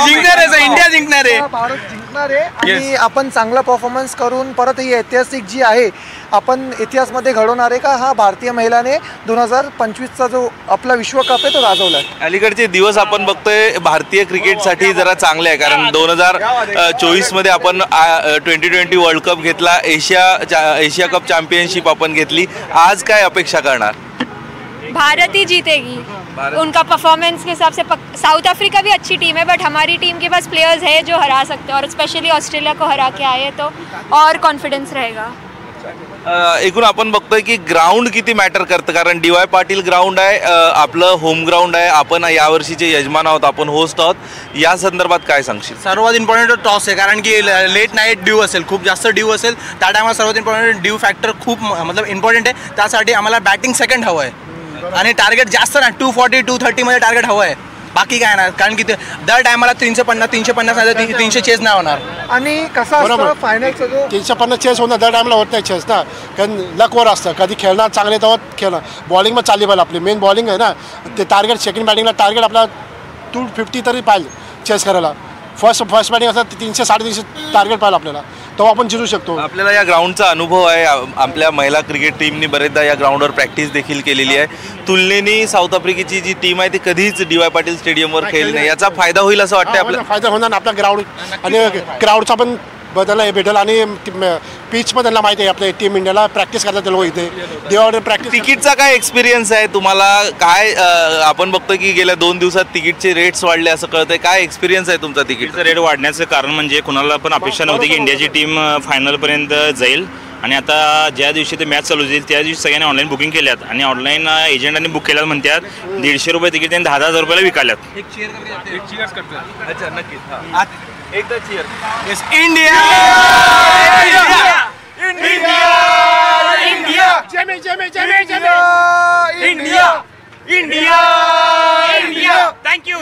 जिंकणार आहे, इंडिया जिंकणार आहे, भारत जिंकणार आहे. आणि आपण चांगला परफॉर्मन्स करून परत ही ऐतिहासिक जी आहे आपण इतिहासमध्ये घडवणार आहे का हा भारतीय महिलाने 2025चा जो आपला विश्वकप आहे तो गाजवला आहे. अलीकडचे दिवस आपण बघतोय भारतीय क्रिकेटसाठी जरा चांगले आहे, कारण 2024 मध्ये आपण 2020 वर्ल्ड कप घेतला, एशिया कप चॅम्पियनशिप आपण घेतली. आज काय अपेक्षा करणार? भारत ही जीतेगी. उनका परफॉर्मेंस के हिसाब से साउथ अफ्रीका भी अच्छी टीम है, बट हमारी टीम के पास प्लेयर्स है जो हरा सकते हैं, और स्पेशली ऑस्ट्रेलिया को हरा के आए तो और कॉन्फिडेंस रहेगा. एकूण आपण बघतोय की ग्राउंड किती मॅटर करतं, कारण डी.वाय. पाटील ग्राउंड आहे, आपलं होम ग्राउंड आहे, आपण यावर्षीचे यजमान आहोत, आपण होस्ट आहोत. या संदर्भात काय सांगशील? सर्वात इम्पॉर्टंट टॉस आहे, कारण की लेट नाईट ड्यू असेल, खूप जास्त ड्यू असेल, त्या टायमाला सर्वात इम्पॉर्टंट ड्यू फॅक्टर खूप मतलब इम्पॉर्टंट आहे. त्यासाठी आम्हाला बॅटिंग सेकंड हवं आहे आणि टार्गेट जास्त ना 240 230 मध्ये टार्गेट हवं आहे, बाकी काय नाही. कारण की दर टायमाला 350 नाही 300 चेस नाही होणार. आणि कसं असतं फायनलचा जो 350 चेस होणार दर टायमाला होत नाही चेस ना, कारण लकवर असतं. कधी खेळणार चांगले तेव्हा खेळणार. बॉलिंग मग चालली पाहिजे, आपली मेन बॉलिंग आहे ना, ते टार्गेट सेकंड बॅटिंगला टार्गेट आपला 250 तरी पाहिजे चेस करायला. फर्स्ट बॅटिंग असं 300 350 टार्गेट पाहिजे आपल्याला, तो आपण जिंकू शकतो. आपल्याला या ग्राउंडचा अनुभव आहे, आपल्या महिला क्रिकेट टीमनी बरेचदा या ग्राउंडवर प्रॅक्टिस देखील केलेली आहे. तुलनेने साऊथ आफ्रिकेची जी टीम आहे ती कधीच डी.वाय. पाटील स्टेडियमवर खेळली नाही. याचा फायदा होईल असं वाटतं आपल्याला? फायदा होणार आपला ग्राउंड आणि ग्राउंडचा पण बदल भेटेल आणि पिच पण त्यांना माहिती आहे. आपल्या टीम इंडियाला प्रॅक्टिस करतात ते लोक इथे देवावर प्रॅक्टिस. तिकीटचा काय एक्सपिरियन्स आहे तुम्हाला? काय आपण बघतो की गेल्या 2 दिवसात तिकीटचे रेट्स वाढले असं कळतंय, काय एक्सपिरियन्स आहे तुमचा? तिकीटचा रेट वाढण्याचं कारण म्हणजे कुणाला पण अपेक्षा नव्हती की इंडियाची टीम फायनलपर्यंत जाईल. आणि आता ज्या दिवशी ते मॅच चालू होईल त्या दिवशी सगळ्यांनी ऑनलाईन बुकिंग केल्यात आणि ऑनलाईन एजंटांनी बुक केल्यात म्हणतात. 150 रुपये तिकीट त्यांनी 10,000 रुपयाला विकाल्यात. अच्छा नक्कीच एकदा cheer. Yes India India India जमे जमे जमे जमे इंडिया इंडिया इंडिया. थँक्यू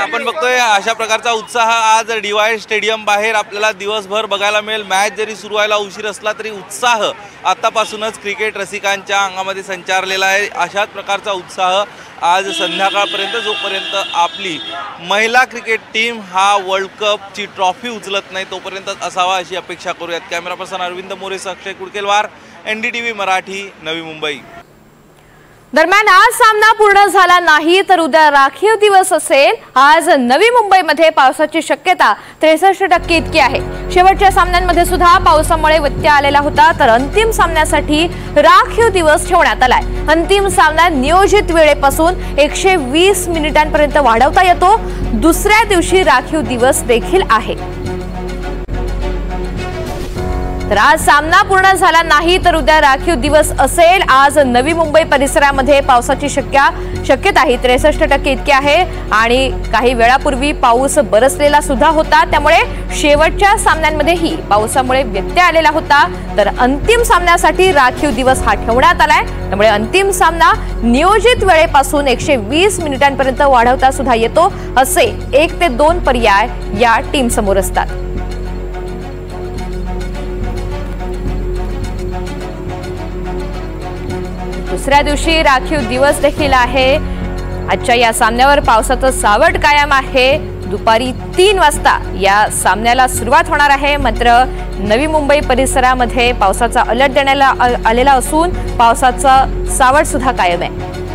आपण बघतोय अशा प्रकारचा उत्साह आज डी.वाय. स्टेडियम बाहेर आपल्याला दिवसभर बघायला मिळेल. मॅच जरी सुरू व्हायला उशीर असला तरी उत्साह आतापासूनच क्रिकेट रसिकांच्या अंगामध्ये संचारलेला आहे. अशाच प्रकारचा उत्साह आज संध्याकाळपर्यंत, जोपर्यंत आपली महिला क्रिकेट टीम हा वर्ल्ड कपची ट्रॉफी उचलत नाही तोपर्यंत असावा अशी अपेक्षा करूयात. कॅमेरा पर्सन अरविंद मोरेसह अक्षय कुडकेलवार, NDTV मराठी, नवी मुंबई. दरम्यान आज सामना पूर्ण झाला नाही तर उद्या राखीव दिवस असेल. आज नवी मुंबईमध्ये पावसाची शक्यता 63% इतकी आहे. शेवटच्या सामन्यांमध्ये सुद्धा पावसामुळे व्यत्यय आलेला होता, तर अंतिम सामन्यासाठी राखीव दिवस ठेवण्यात आलाय. अंतिम सामना नियोजित वेळेपासून 120 मिनिटांपर्यंत वाढवता येतो. दुसऱ्या दिवशी राखीव दिवस देखील आहे. तर आज सामना पूर्ण झाला नाही तर उद्या राखीव दिवस असेल. आज नवी मुंबई परिसरामध्ये पावसाची शक्यता ही 63% इतकी आहे आणि काही वेळापूर्वी पाऊस बरसलेला सुद्धा होता, त्यामुळे शेवटच्या सामन्यांमध्येही पावसामुळे व्यत्यय आलेला होता. तर अंतिम सामन्यासाठी राखीव दिवस हा ठेवण्यात आलाय, त्यामुळे अंतिम सामना नियोजित वेळेपासून 120 मिनिटांपर्यंत वाढवता सुद्धा येतो. असे 1 ते 2 पर्याय या टीम समोर असतात. दुसऱ्या दिवशी राखीव दिवस देखील आहे. आजच्या या सामन्यावर पावसाचं सावट कायम आहे. दुपारी 3 वाजता या सामन्याला सुरुवात होणार आहे. मात्र नवी मुंबई परिसरामध्ये पावसाचा अलर्ट देण्यात आलेला असून पावसाचा सावट सुद्धा कायम आहे.